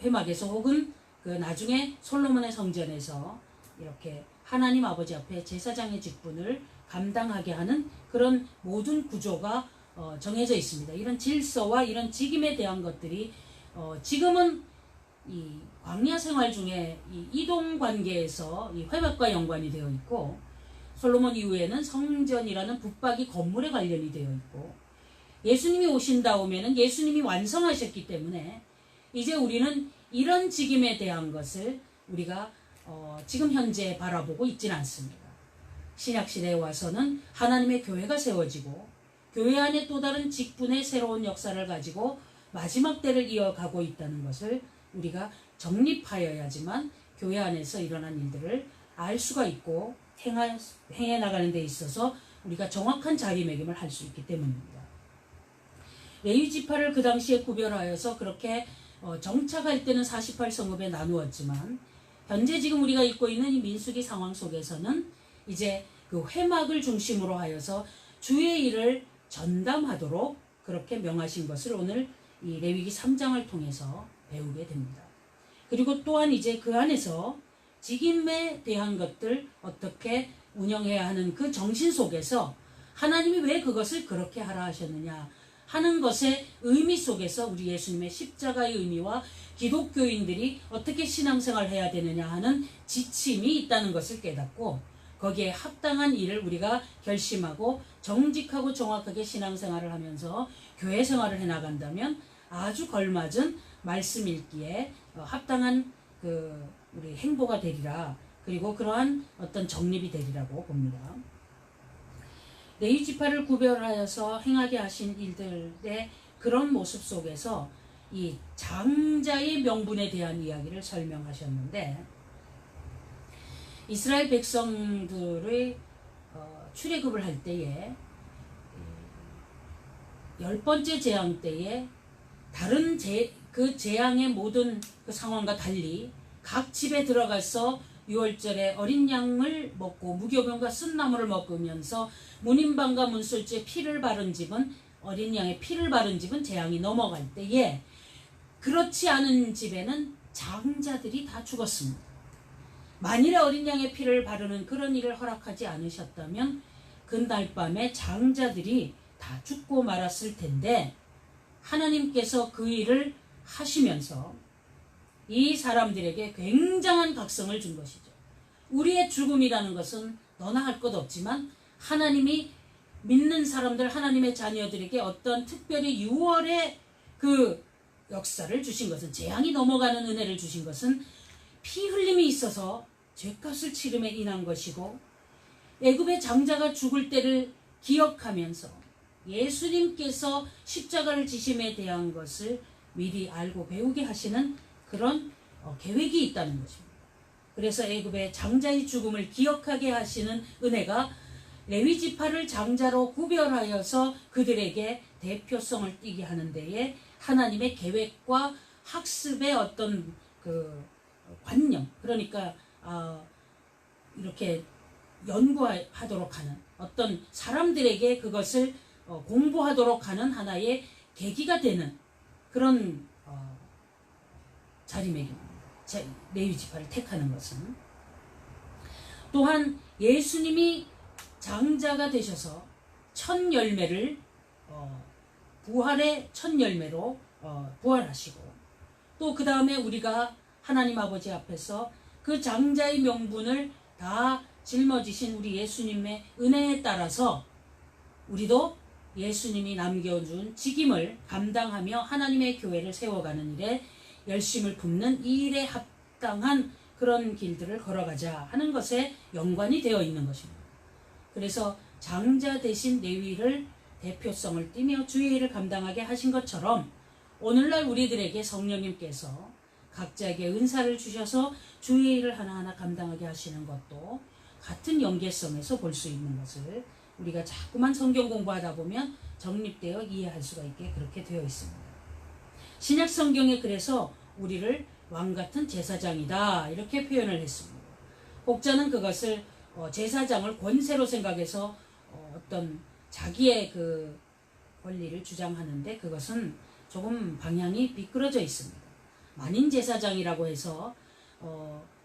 회막에서 혹은 그 나중에 솔로몬의 성전에서 이렇게 하나님 아버지 앞에 제사장의 직분을 감당하게 하는 그런 모든 구조가 정해져 있습니다. 이런 질서와 이런 직임에 대한 것들이 지금은 이 광야 생활 중에 이 이동 관계에서 이 회막과 연관이 되어 있고, 솔로몬 이후에는 성전이라는 붙박이 건물에 관련이 되어 있고, 예수님이 오신 다음에는 예수님이 완성하셨기 때문에 이제 우리는 이런 직임에 대한 것을 우리가 지금 현재 바라보고 있지는 않습니다. 신약시대에 와서는 하나님의 교회가 세워지고 교회 안에 또 다른 직분의 새로운 역사를 가지고 마지막 때를 이어가고 있다는 것을 우리가 정립하여야지만 교회 안에서 일어난 일들을 알 수가 있고 행해 나가는 데 있어서 우리가 정확한 자리매김을 할 수 있기 때문입니다. 레위 지파를 그 당시에 구별하여서 그렇게 정착할 때는 48성읍에 나누었지만, 현재 지금 우리가 있고 있는 이 민수기 상황 속에서는 이제 그 회막을 중심으로 하여서 주의 일을 전담하도록 그렇게 명하신 것을 오늘 이 레위기 3장을 통해서 배우게 됩니다. 그리고 또한 이제 그 안에서 직임에 대한 것들 어떻게 운영해야 하는 그 정신 속에서 하나님이 왜 그것을 그렇게 하라 하셨느냐 하는 것의 의미 속에서 우리 예수님의 십자가의 의미와 기독교인들이 어떻게 신앙생활을 해야 되느냐 하는 지침이 있다는 것을 깨닫고, 거기에 합당한 일을 우리가 결심하고 정직하고 정확하게 신앙생활을 하면서 교회 생활을 해나간다면 아주 걸맞은 말씀 읽기에 합당한 그 우리 행보가 되리라. 그리고 그러한 어떤 정립이 되리라고 봅니다. 레위 지파를 구별하여서 행하게 하신 일들의 그런 모습 속에서 이 장자의 명분에 대한 이야기를 설명하셨는데, 이스라엘 백성들의 출애굽을 할 때에 10번째 재앙 때에 다른 그 재앙의 모든 그 상황과 달리 각 집에 들어가서 유월절에 어린 양을 먹고 무교병과 쓴나물을 먹으면서 문인방과 문술주에 피를 바른 집은, 어린 양의 피를 바른 집은 재앙이 넘어갈 때에 그렇지 않은 집에는 장자들이 다 죽었습니다. 만일에 어린 양의 피를 바르는 그런 일을 허락하지 않으셨다면 그날 밤에 장자들이 다 죽고 말았을 텐데, 하나님께서 그 일을 하시면서 이 사람들에게 굉장한 각성을 준 것이죠. 우리의 죽음이라는 것은 너나 할 것 없지만 하나님이 믿는 사람들, 하나님의 자녀들에게 어떤 특별히 6월의 그 역사를 주신 것은, 재앙이 넘어가는 은혜를 주신 것은 피 흘림이 있어서 죄값을 치름에 인한 것이고, 애굽의 장자가 죽을 때를 기억하면서 예수님께서 십자가를 지심에 대한 것을 미리 알고 배우게 하시는 그런 계획이 있다는 것입니다. 그래서 애굽의 장자의 죽음을 기억하게 하시는 은혜가 레위 지파를 장자로 구별하여서 그들에게 대표성을 띠게 하는 데에 하나님의 계획과 학습의 어떤 그 관념, 그러니까 이렇게 연구하도록 하는 어떤 사람들에게 그것을 공부하도록 하는 하나의 계기가 되는 그런 자리매김입니다. 레위 지파를 택하는 것은. 또한 예수님이 장자가 되셔서 첫 열매를 부활의 첫 열매로 부활하시고, 또 그 다음에 우리가 하나님 아버지 앞에서 그 장자의 명분을 다 짊어지신 우리 예수님의 은혜에 따라서 우리도 예수님이 남겨준 직임을 감당하며 하나님의 교회를 세워가는 일에 열심을 붓는 이 일에 합당한 그런 길들을 걸어가자 하는 것에 연관이 되어 있는 것입니다. 그래서 장자 대신 레위를 대표성을 띠며 주의 일을 감당하게 하신 것처럼 오늘날 우리들에게 성령님께서 각자에게 은사를 주셔서 주의 일을 하나하나 감당하게 하시는 것도 같은 연계성에서 볼 수 있는 것을 우리가 자꾸만 성경 공부하다 보면 정립되어 이해할 수가 있게 그렇게 되어 있습니다. 신약 성경에 그래서 우리를 왕같은 제사장이다 이렇게 표현을 했습니다. 혹자는 그것을 제사장을 권세로 생각해서 어떤 자기의 그 권리를 주장하는데 그것은 조금 방향이 비뚤어져 있습니다. 만인 제사장이라고 해서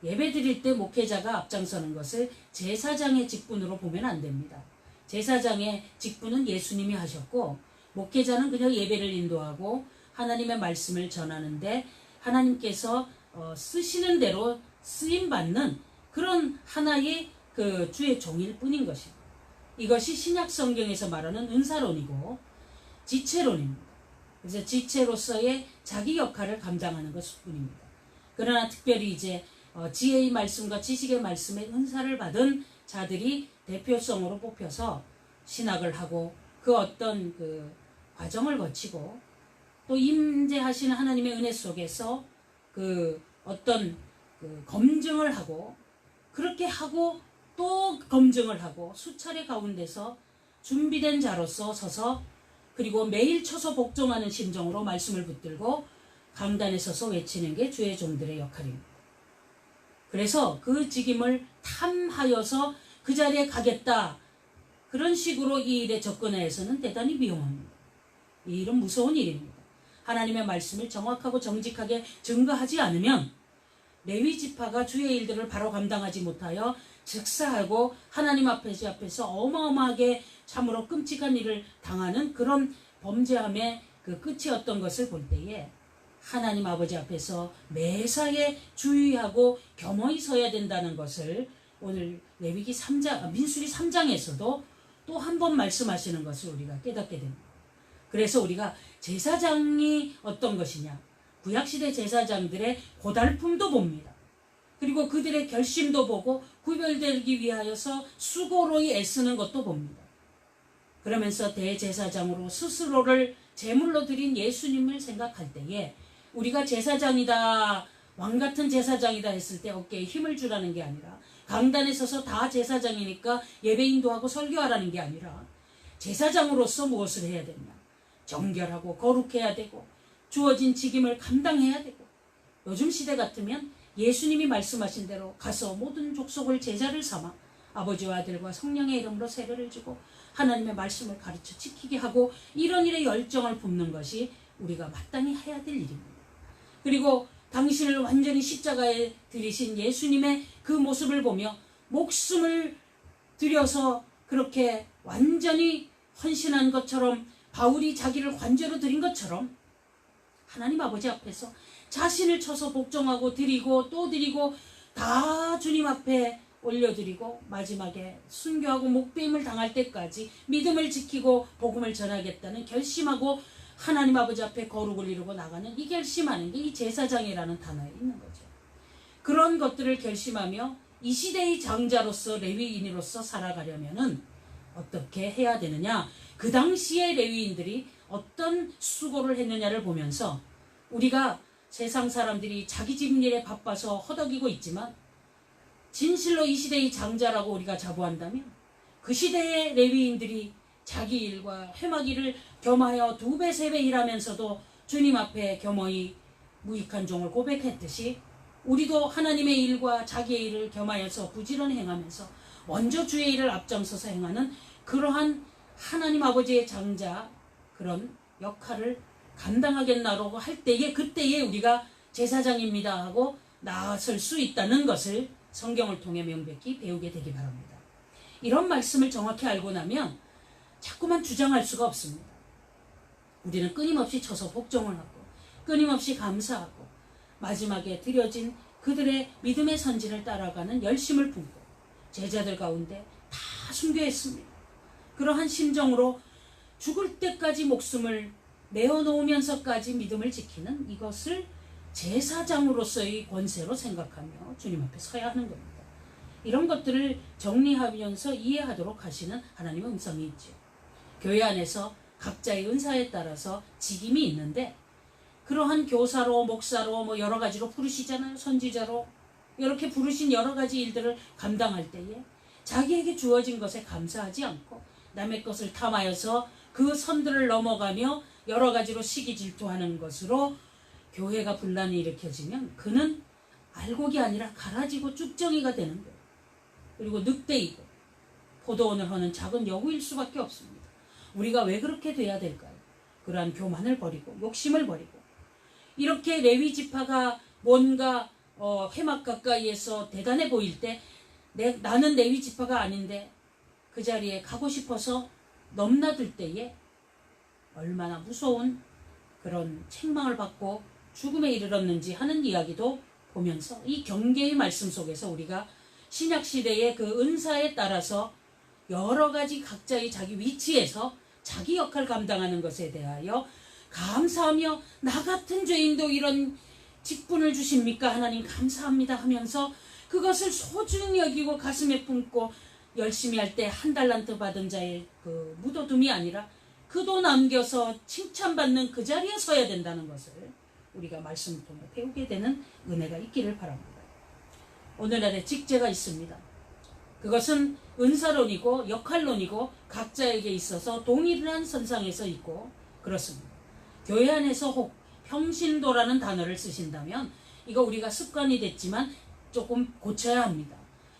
예배 드릴 때 목회자가 앞장서는 것을 제사장의 직분으로 보면 안 됩니다. 제사장의 직분은 예수님이 하셨고 목회자는 그냥 예배를 인도하고 하나님의 말씀을 전하는데 하나님께서 쓰시는 대로 쓰임받는 그런 하나의 그 주의 종일 뿐인 것입니다. 이것이 신약 성경에서 말하는 은사론이고 지체론입니다. 그래서 지체로서의 자기 역할을 감당하는 것뿐입니다. 그러나 특별히 이제 지혜의 말씀과 지식의 말씀에 은사를 받은 자들이 대표성으로 뽑혀서 신학을 하고 그 어떤 그 과정을 거치고 또 임재하시는 하나님의 은혜 속에서 그 어떤 그 검증을 하고 그렇게 하고 또 검증을 하고 수차례 가운데서 준비된 자로서 서서 그리고 매일 쳐서 복종하는 심정으로 말씀을 붙들고 강단에 서서 외치는 게 주의 종들의 역할입니다. 그래서 그 직임을 탐하여서 그 자리에 가겠다. 그런 식으로 이 일에 접근해서는 대단히 위험합니다. 이 일은 무서운 일입니다. 하나님의 말씀을 정확하고 정직하게 증거하지 않으면 레위 지파가 주의 일들을 바로 감당하지 못하여 즉사하고 하나님 앞에서 어마어마하게 참으로 끔찍한 일을 당하는 그런 범죄함의 그 끝이었던 것을 볼 때에 하나님 아버지 앞에서 매사에 주의하고 겸허히 서야 된다는 것을 오늘 레위기 3장, 민수기 3장에서도 또 한 번 말씀하시는 것을 우리가 깨닫게 됩니다. 그래서 우리가 제사장이 어떤 것이냐, 구약시대 제사장들의 고달픔도 봅니다. 그리고 그들의 결심도 보고 구별되기 위하여서 수고로이 애쓰는 것도 봅니다. 그러면서 대제사장으로 스스로를 제물로 드린 예수님을 생각할 때에 우리가 제사장이다, 왕같은 제사장이다 했을 때 어깨에 힘을 주라는 게 아니라 강단에 서서 다 제사장이니까 예배 인도하고 설교하라는 게 아니라 제사장으로서 무엇을 해야 되냐, 정결하고 거룩해야 되고 주어진 직임을 감당해야 되고 요즘 시대 같으면 예수님이 말씀하신 대로 가서 모든 족속을 제자를 삼아 아버지와 아들과 성령의 이름으로 세례를 주고 하나님의 말씀을 가르쳐 지키게 하고 이런 일에 열정을 붓는 것이 우리가 마땅히 해야 될 일입니다. 그리고 당신을 완전히 십자가에 들이신 예수님의 그 모습을 보며 목숨을 들여서 그렇게 완전히 헌신한 것처럼 바울이 자기를 관죄로 드린 것처럼 하나님 아버지 앞에서 자신을 쳐서 복종하고 드리고 또 드리고 다 주님 앞에 올려드리고 마지막에 순교하고 목배임을 당할 때까지 믿음을 지키고 복음을 전하겠다는 결심하고 하나님 아버지 앞에 거룩을 이루고 나가는 이 결심하는 게 이 제사장이라는 단어에 있는 거죠. 그런 것들을 결심하며 이 시대의 장자로서 레위인으로서 살아가려면은 어떻게 해야 되느냐, 그 당시에 레위인들이 어떤 수고를 했느냐를 보면서 우리가 세상 사람들이 자기 집 일에 바빠서 허덕이고 있지만 진실로 이 시대의 장자라고 우리가 자부한다면 그 시대의 레위인들이 자기 일과 회막일을 겸하여 2배 3배 일하면서도 주님 앞에 겸허히 무익한 종을 고백했듯이 우리도 하나님의 일과 자기의 일을 겸하여서 부지런히 행하면서 먼저 주의 일을 앞장서서 행하는 그러한 하나님 아버지의 장자 그런 역할을 감당하겠나라고 할 때에 그때에 우리가 제사장입니다 하고 나설 수 있다는 것을 성경을 통해 명백히 배우게 되기 바랍니다. 이런 말씀을 정확히 알고 나면 자꾸만 주장할 수가 없습니다. 우리는 끊임없이 쳐서 복종을 하고 끊임없이 감사하고 마지막에 드려진 그들의 믿음의 선진을 따라가는 열심을 품고 제자들 가운데 다 순교했습니다. 그러한 심정으로 죽을 때까지 목숨을 내어놓으면서까지 믿음을 지키는 이것을 제사장으로서의 권세로 생각하며 주님 앞에 서야 하는 겁니다. 이런 것들을 정리하면서 이해하도록 하시는 하나님의 음성이 있죠. 교회 안에서 각자의 은사에 따라서 직임이 있는데 그러한 교사로 목사로 뭐 여러 가지로 부르시잖아요. 선지자로 이렇게 부르신 여러 가지 일들을 감당할 때에 자기에게 주어진 것에 감사하지 않고 남의 것을 탐하여서 그 선들을 넘어가며 여러 가지로 시기 질투하는 것으로 교회가 분란이 일으켜지면 그는 알곡이 아니라 가라지고 쭉정이가 되는 거예요. 그리고 늑대이고 포도원을 하는 작은 여우일 수밖에 없습니다. 우리가 왜 그렇게 돼야 될까요? 그러한 교만을 버리고 욕심을 버리고 이렇게 레위 지파가 뭔가 회막 가까이에서 대단해 보일 때 나는 레위 지파가 아닌데 그 자리에 가고 싶어서 넘나들 때에 얼마나 무서운 그런 책망을 받고 죽음에 이르렀는지 하는 이야기도 보면서 이 경계의 말씀 속에서 우리가 신약시대의 그 은사에 따라서 여러 가지 각자의 자기 위치에서 자기 역할 감당하는 것에 대하여 감사하며 나 같은 죄인도 이런 직분을 주십니까? 하나님 감사합니다 하면서 그것을 소중히 여기고 가슴에 품고 열심히 할 때 한 달란트 받은 자의 그 묻어둠이 아니라 그도 남겨서 칭찬받는 그 자리에 서야 된다는 것을 우리가 말씀을 통해 배우게 되는 은혜가 있기를 바랍니다. 오늘날에 직제가 있습니다. 그것은 은사론이고 역할론이고 각자에게 있어서 동일한 선상에서 있고 그렇습니다. 교회 안에서 혹 평신도라는 단어를 쓰신다면 이거 우리가 습관이 됐지만 조금 고쳐야 합니다.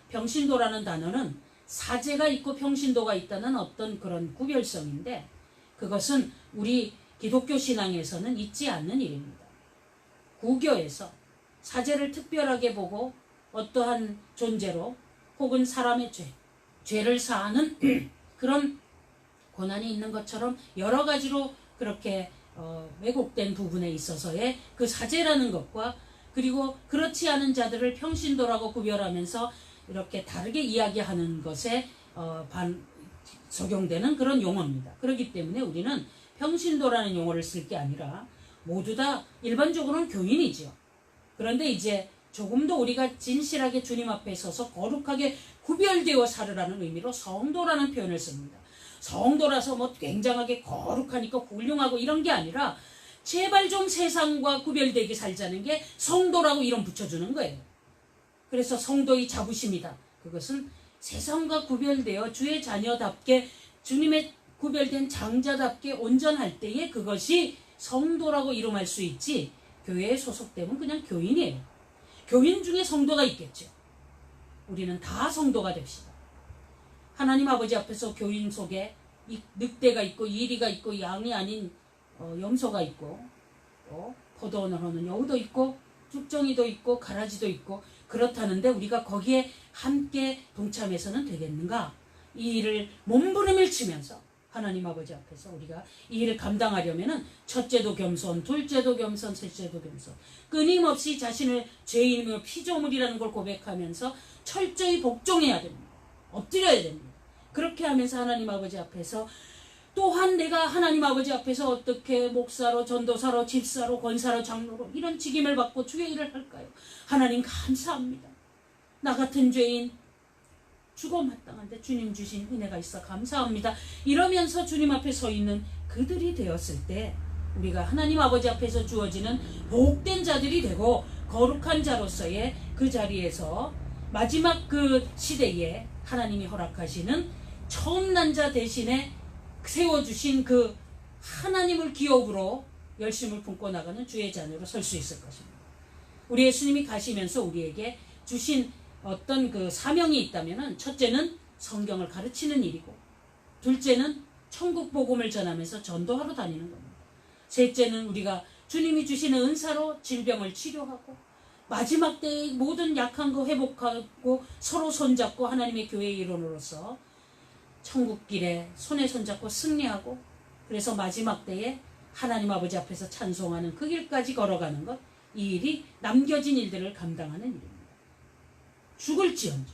평신도라는 단어는 사제가 있고 평신도가 있다는 어떤 그런 구별성인데 그것은 우리 기독교 신앙에서는 있지 않는 일입니다. 구교에서 사제를 특별하게 보고 어떠한 존재로 혹은 사람의 죄를 사하는 그런 고난이 있는 것처럼 여러 가지로 그렇게 왜곡된 부분에 있어서의 그 사제라는 것과 그리고 그렇지 않은 자들을 평신도라고 구별하면서 이렇게 다르게 이야기하는 것에 적용되는 그런 용어입니다. 그렇기 때문에 우리는 평신도라는 용어를 쓸 게 아니라 모두 다 일반적으로는 교인이죠. 그런데 이제 조금 더 우리가 진실하게 주님 앞에 서서 거룩하게 구별되어 살으라는 의미로 성도라는 표현을 씁니다. 성도라서 뭐 굉장하게 거룩하니까 훌륭하고 이런 게 아니라 제발 좀 세상과 구별되게 살자는 게 성도라고 이름 붙여주는 거예요. 그래서 성도의 자부심이다. 그것은 세상과 구별되어 주의 자녀답게 주님의 구별된 장자답게 온전할 때에 그것이 성도라고 이름할 수 있지 교회에 소속되면 그냥 교인이에요. 교인 중에 성도가 있겠죠. 우리는 다 성도가 됩시다. 하나님 아버지 앞에서 교인 속에 이 늑대가 있고 이리가 있고 양이 아닌 염소가 있고 포도원을 하는 여우도 있고 쭉정이도 있고 가라지도 있고 그렇다는데 우리가 거기에 함께 동참해서는 되겠는가? 이 일을 몸부림을 치면서 하나님 아버지 앞에서 우리가 이 일을 감당하려면은 첫째도 겸손, 둘째도 겸손, 셋째도 겸손 끊임없이 자신을 죄인이며 피조물이라는 걸 고백하면서 철저히 복종해야 됩니다. 엎드려야 됩니다. 그렇게 하면서 하나님 아버지 앞에서 또한 내가 하나님 아버지 앞에서 어떻게 목사로 전도사로 집사로 권사로 장로로 이런 직임을 받고 주의 일을 할까요? 하나님 감사합니다. 나 같은 죄인 죽어 마땅한데 주님 주신 은혜가 있어 감사합니다. 이러면서 주님 앞에 서 있는 그들이 되었을 때 우리가 하나님 아버지 앞에서 주어지는 복된 자들이 되고 거룩한 자로서의 그 자리에서 마지막 그 시대에 하나님이 허락하시는 처음 난 자 대신에 세워주신 그 하나님을 기업으로 열심을 품고 나가는 주의 자녀로 설 수 있을 것입니다. 우리 예수님이 가시면서 우리에게 주신 어떤 그 사명이 있다면 첫째는 성경을 가르치는 일이고 둘째는 천국 복음을 전하면서 전도하러 다니는 겁니다. 셋째는 우리가 주님이 주시는 은사로 질병을 치료하고 마지막 때의 모든 약한 거 회복하고 서로 손잡고 하나님의 교회의 일원으로서 천국길에 손에 손잡고 승리하고 그래서 마지막 때에 하나님 아버지 앞에서 찬송하는 그 길까지 걸어가는 것, 이 일이 남겨진 일들을 감당하는 일입니다. 죽을지언정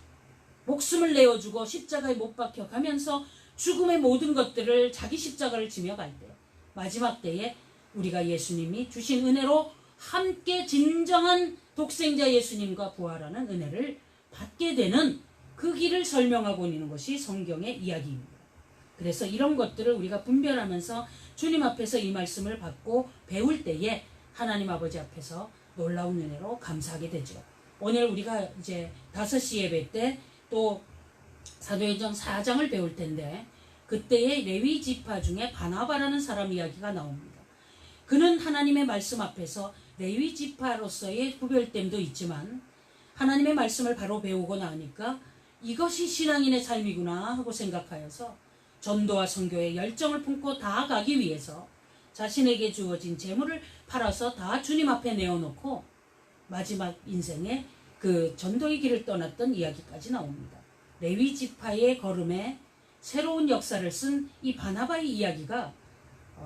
목숨을 내어주고 십자가에 못 박혀 가면서 죽음의 모든 것들을 자기 십자가를 지며 갈 때 마지막 때에 우리가 예수님이 주신 은혜로 함께 진정한 독생자 예수님과 부활하는 은혜를 받게 되는 그 길을 설명하고 있는 것이 성경의 이야기입니다. 그래서 이런 것들을 우리가 분별하면서 주님 앞에서 이 말씀을 받고 배울 때에 하나님 아버지 앞에서 놀라운 은혜로 감사하게 되죠. 오늘 우리가 이제 5시 예배 때 또 사도행전 4장을 배울 텐데 그때의 레위 지파 중에 바나바라는 사람 이야기가 나옵니다. 그는 하나님의 말씀 앞에서 레위 지파로서의 구별됨도 있지만 하나님의 말씀을 바로 배우고 나니까 이것이 신앙인의 삶이구나 하고 생각하여서 전도와 선교에 열정을 품고 다가가기 위해서 자신에게 주어진 재물을 팔아서 다 주님 앞에 내어놓고 마지막 인생에 그 전도의 길을 떠났던 이야기까지 나옵니다. 레위 지파의 걸음에 새로운 역사를 쓴 이 바나바의 이야기가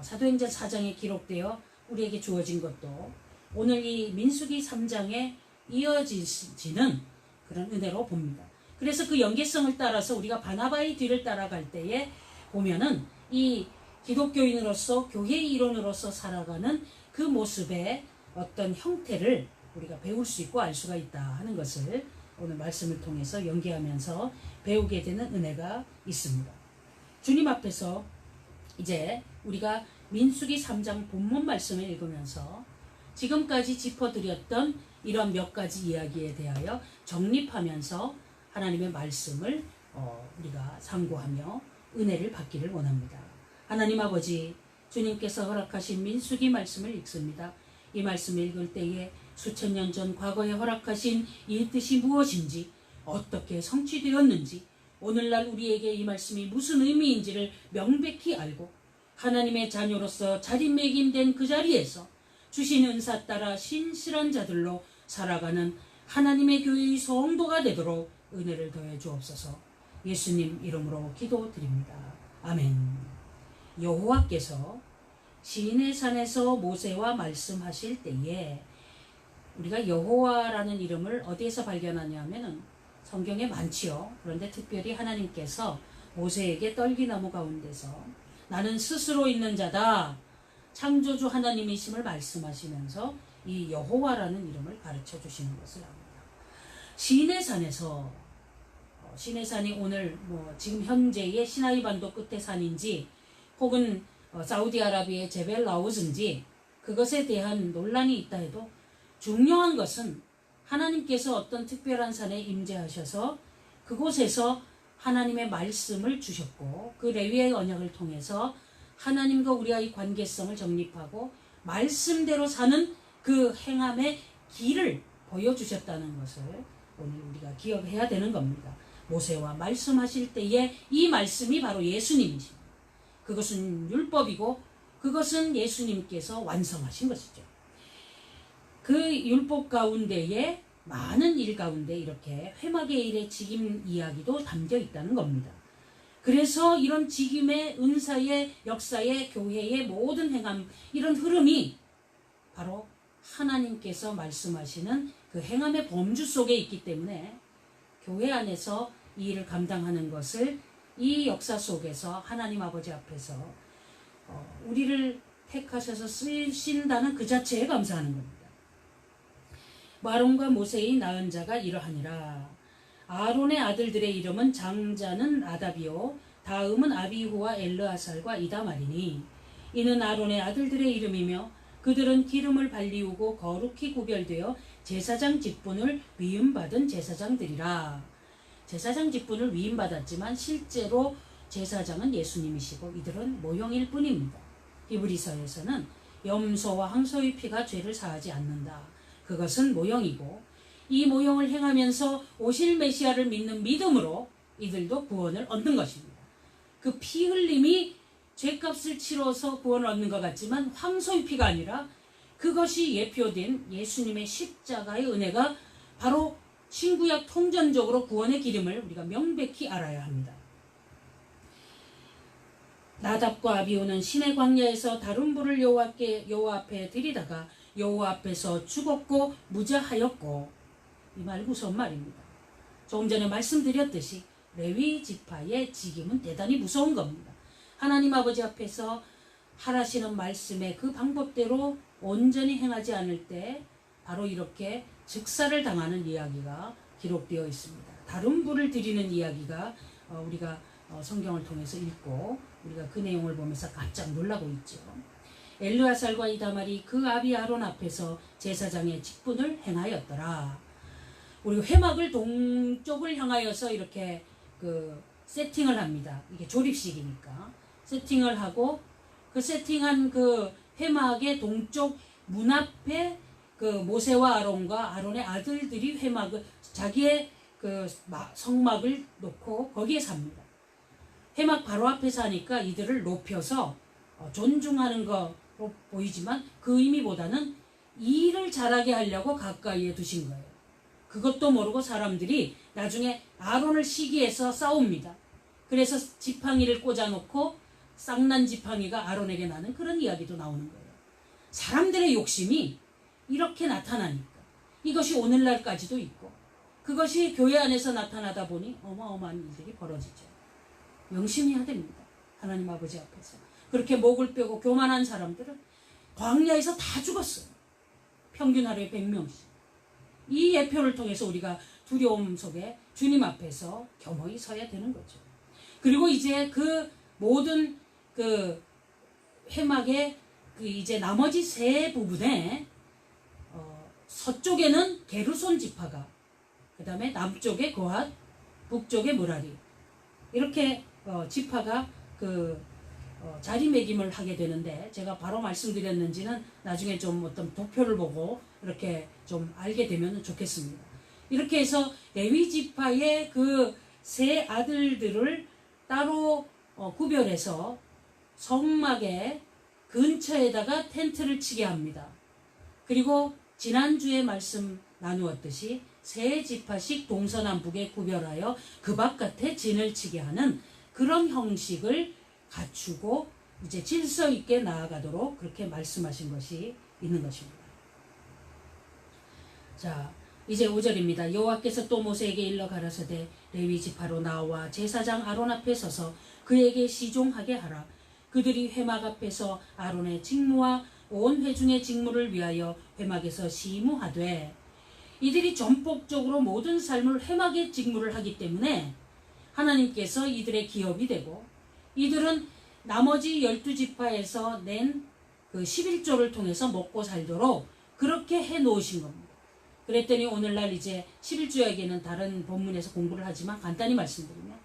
사도행전 4장에 기록되어 우리에게 주어진 것도 오늘 이 민수기 3장에 이어지는 그런 은혜로 봅니다. 그래서 그 연계성을 따라서 우리가 바나바의 뒤를 따라갈 때에 보면은 이 기독교인으로서 교회의 일원으로서 살아가는 그 모습의 어떤 형태를 우리가 배울 수 있고 알 수가 있다 하는 것을 오늘 말씀을 통해서 연계하면서 배우게 되는 은혜가 있습니다. 주님 앞에서 이제 우리가 민수기 3장 본문 말씀을 읽으면서 지금까지 짚어드렸던 이런 몇 가지 이야기에 대하여 정립하면서 하나님의 말씀을 우리가 상고하며 은혜를 받기를 원합니다. 하나님 아버지, 주님께서 허락하신 민수기 말씀을 읽습니다. 이 말씀을 읽을 때에 수천 년 전 과거에 허락하신 이 뜻이 무엇인지, 어떻게 성취되었는지, 오늘날 우리에게 이 말씀이 무슨 의미인지를 명백히 알고 하나님의 자녀로서 자리매김된 그 자리에서 주신 은사 따라 신실한 자들로 살아가는 하나님의 교회의 성도가 되도록 은혜를 더해 주옵소서. 예수님 이름으로 기도드립니다. 아멘. 여호와께서 시내 산에서 모세와 말씀하실 때에 우리가 여호와라는 이름을 어디에서 발견하냐면은 성경에 많지요. 그런데 특별히 하나님께서 모세에게 떨기나무 가운데서 나는 스스로 있는 자다, 창조주 하나님이심을 말씀하시면서 이 여호와라는 이름을 가르쳐 주시는 것을 압니다. 시내산에서 시내산이 오늘 지금 현재의 시나이 반도 끝의 산인지 혹은 사우디아라비아의 제벨 라우즈인지 그것에 대한 논란이 있다 해도 중요한 것은 하나님께서 어떤 특별한 산에 임재하셔서 그곳에서 하나님의 말씀을 주셨고 그 레위의 언약을 통해서 하나님과 우리와의 관계성을 정립하고 말씀대로 사는 그 행함의 길을 보여주셨다는 것을 오늘 우리가 기억해야 되는 겁니다. 모세와 말씀하실 때에 이 말씀이 바로 예수님이십니다. 그것은 율법이고 그것은 예수님께서 완성하신 것이죠. 그 율법 가운데에 많은 일 가운데 이렇게 회막의 일의 직임 이야기도 담겨 있다는 겁니다. 그래서 이런 직임의 은사의 역사의 교회의 모든 행함, 이런 흐름이 바로 하나님께서 말씀하시는 그 행함의 범주 속에 있기 때문에 교회 안에서 이 일을 감당하는 것을 이 역사 속에서 하나님 아버지 앞에서 우리를 택하셔서 쓰신다는 그 자체에 감사하는 겁니다. 아론과 모세의 낳은 자가 이러하니라. 아론의 아들들의 이름은 장자는 나답이요 다음은 아비후와 엘르아살과 이다말이니 이는 아론의 아들들의 이름이며 그들은 기름을 발리우고 거룩히 구별되어 제사장 직분을 위임받은 제사장들이라. 제사장 직분을 위임받았지만 실제로 제사장은 예수님이시고 이들은 모형일 뿐입니다. 히브리서에서는 염소와 항소의 피가 죄를 사하지 않는다. 그것은 모형이고 이 모형을 행하면서 오실 메시아를 믿는 믿음으로 이들도 구원을 얻는 것입니다. 그 피 흘림이 죄값을 치러서 구원을 얻는 것 같지만 황소의 피가 아니라 그것이 예표된 예수님의 십자가의 은혜가 바로 신구약 통전적으로 구원의 기름을 우리가 명백히 알아야 합니다. 나답과 아비후는 시내 광야에서 다른 불을 여호와 앞에 들이다가 여호와 앞에서 죽었고 무자하였고, 이 말 무서운 말입니다. 조금 전에 말씀드렸듯이 레위 지파의 직임은 대단히 무서운 겁니다. 하나님 아버지 앞에서 하라시는 말씀의 그 방법대로 온전히 행하지 않을 때 바로 이렇게 즉사를 당하는 이야기가 기록되어 있습니다. 다른 불을 드리는 이야기가 우리가 성경을 통해서 읽고 우리가 그 내용을 보면서 깜짝 놀라고 있죠. 엘르아살과 이다말이 그 아비 아론 앞에서 제사장의 직분을 행하였더라. 우리 회막을 동쪽을 향하여서 이렇게 그 세팅을 합니다. 이게 조립식이니까 세팅을 하고 그 세팅한 그 회막의 동쪽 문 앞에 그 모세와 아론과 아론의 아들들이 회막을 자기의 그 성막을 놓고 거기에 삽니다. 회막 바로 앞에서 하니까 이들을 높여서 존중하는 거로 보이지만 그 의미보다는 일을 잘하게 하려고 가까이에 두신 거예요. 그것도 모르고 사람들이 나중에 아론을 시기해서 싸웁니다. 그래서 지팡이를 꽂아놓고 쌍난 지팡이가 아론에게 나는 그런 이야기도 나오는 거예요. 사람들의 욕심이 이렇게 나타나니까 이것이 오늘날까지도 있고 그것이 교회 안에서 나타나다 보니 어마어마한 일들이 벌어지죠. 명심해야 됩니다. 하나님 아버지 앞에서. 그렇게 목을 빼고 교만한 사람들은 광야에서 다 죽었어요. 평균 하루에 100명씩. 이 예표를 통해서 우리가 두려움 속에 주님 앞에서 겸허히 서야 되는 거죠. 그리고 이제 그 모든 그 회막의 그 이제 나머지 세 부분에 서쪽에는 게르손 지파가, 그 다음에 남쪽에 거핫, 북쪽에 무라리, 이렇게 지파가 자리매김을 하게 되는데, 제가 바로 말씀드렸는지는 나중에 좀 어떤 도표를 보고 이렇게 좀 알게 되면 좋겠습니다. 이렇게 해서 레위 지파의 그 세 아들들을 따로 구별해서 성막의 근처에다가 텐트를 치게 합니다. 그리고 지난주에 말씀 나누었듯이 세 지파씩 동서남북에 구별하여 그 바깥에 진을 치게 하는 그런 형식을 갖추고 이제 질서 있게 나아가도록 그렇게 말씀하신 것이 있는 것입니다. 자, 이제 5절입니다. 여호와께서 또 모세에게 일러 가라사대 레위 지파로 나와 제사장 아론 앞에 서서 그에게 시종하게 하라. 그들이 회막 앞에서 아론의 직무와 온 회중의 직무를 위하여 회막에서 시무하되, 이들이 전폭적으로 모든 삶을 회막의 직무를 하기 때문에 하나님께서 이들의 기업이 되고, 이들은 나머지 12지파에서 낸 그 11조를 통해서 먹고 살도록 그렇게 해 놓으신 겁니다. 그랬더니 오늘날 이제 11조에게는 다른 본문에서 공부를 하지만 간단히 말씀드리면,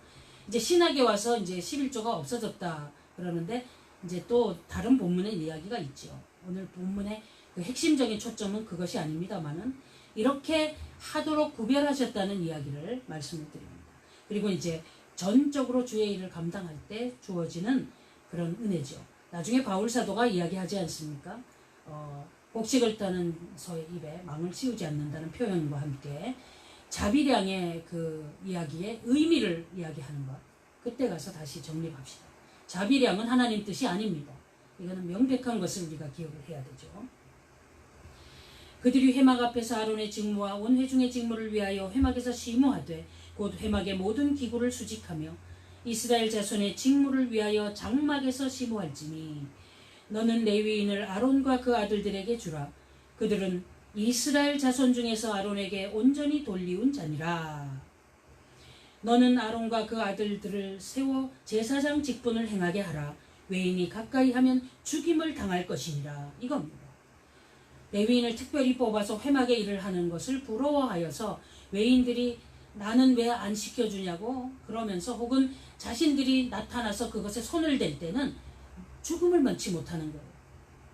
이제 신학에 와서 이제 11조가 없어졌다 그러는데 이제 또 다른 본문의 이야기가 있죠. 오늘 본문의 그 핵심적인 초점은 그것이 아닙니다만은 이렇게 하도록 구별하셨다는 이야기를 말씀을 드립니다. 그리고 이제 전적으로 주의 일을 감당할 때 주어지는 그런 은혜죠. 나중에 바울 사도가 이야기하지 않습니까? 곡식을 따는 소의 입에 망을 씌우지 않는다는 표현과 함께 자비량의 그 이야기의 의미를 이야기하는 것, 그때 가서 다시 정립합시다. 자비량은 하나님 뜻이 아닙니다. 이거는 명백한 것을 우리가 기억을 해야 되죠. 그들이 회막 앞에서 아론의 직무와 온 회중의 직무를 위하여 회막에서 시무하되 곧 회막의 모든 기구를 수직하며 이스라엘 자손의 직무를 위하여 장막에서 시무할지니 너는 레위인을 아론과 그 아들들에게 주라. 그들은 이스라엘 자손 중에서 아론에게 온전히 돌리운 자니라. 너는 아론과 그 아들들을 세워 제사장 직분을 행하게 하라. 외인이 가까이 하면 죽임을 당할 것이니라. 이겁니다. 레위인을 특별히 뽑아서 회막의 일을 하는 것을 부러워하여서 외인들이 나는 왜 안 시켜주냐고 그러면서, 혹은 자신들이 나타나서 그것에 손을 댈 때는 죽음을 면치 못하는 거예요.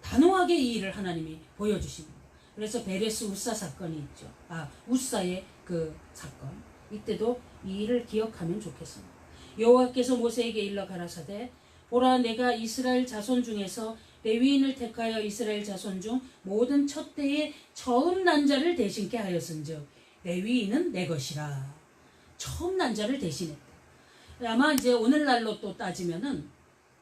단호하게 이 일을 하나님이 보여주십니다. 그래서 베레스 우사 사건이 있죠. 우사의 그 사건. 이때도 이 일을 기억하면 좋겠습니다. 여호와께서 모세에게 일러 가라사대 보라, 내가 이스라엘 자손 중에서 레위인을 택하여 이스라엘 자손 중 모든 첫 때에 처음 난 자를 대신케 하였은즉 레위인은 내 것이라. 처음 난 자를 대신했다. 아마 이제 오늘날로 또 따지면은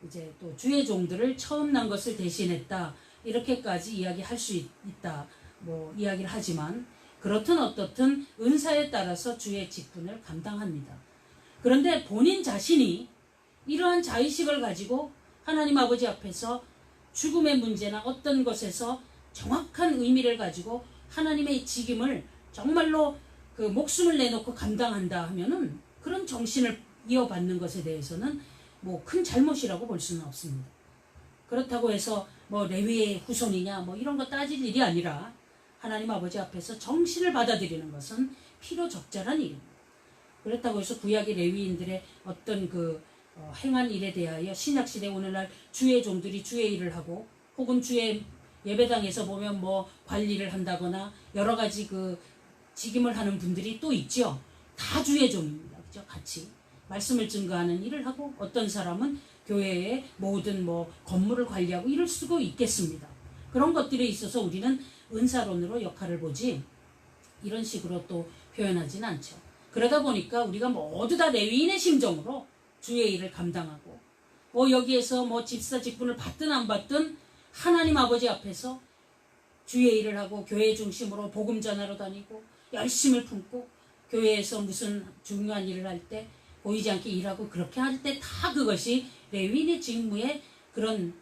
이제 또 주의 종들을 처음 난 것을 대신했다, 이렇게까지 이야기할 수 있다 뭐 이야기를 하지만, 그렇든 어떻든 은사에 따라서 주의 직분을 감당합니다. 그런데 본인 자신이 이러한 자의식을 가지고 하나님 아버지 앞에서 죽음의 문제나 어떤 것에서 정확한 의미를 가지고 하나님의 직임을 정말로 그 목숨을 내놓고 감당한다 하면은 그런 정신을 이어받는 것에 대해서는 뭐 큰 잘못이라고 볼 수는 없습니다. 그렇다고 해서 뭐 레위의 후손이냐 뭐 이런 거 따질 일이 아니라 하나님 아버지 앞에서 정신을 받아들이는 것은 필요 적절한 일입니다. 그렇다고 해서 구약의 레위인들의 어떤 그 행한 일에 대하여 신약시대 오늘날 주의 종들이 주의 일을 하고, 혹은 주의 예배당에서 보면 뭐 관리를 한다거나 여러 가지 그 직임을 하는 분들이 또 있죠. 다 주의 종입니다. 그죠? 같이 말씀을 증거하는 일을 하고 어떤 사람은 교회의 모든 건물을 관리하고 이럴 수도 있겠습니다. 그런 것들에 있어서 우리는 은사론으로 역할을 보지 이런 식으로 또 표현하지는 않죠. 그러다 보니까 우리가 모두 다 레위인의 심정으로 주의 일을 감당하고 여기에서 집사 직분을 받든 안 받든 하나님 아버지 앞에서 주의 일을 하고 교회 중심으로 복음 전하러 다니고 열심을 품고 교회에서 무슨 중요한 일을 할 때 보이지 않게 일하고 그렇게 할 때 다 그것이 레위인의 직무의 그런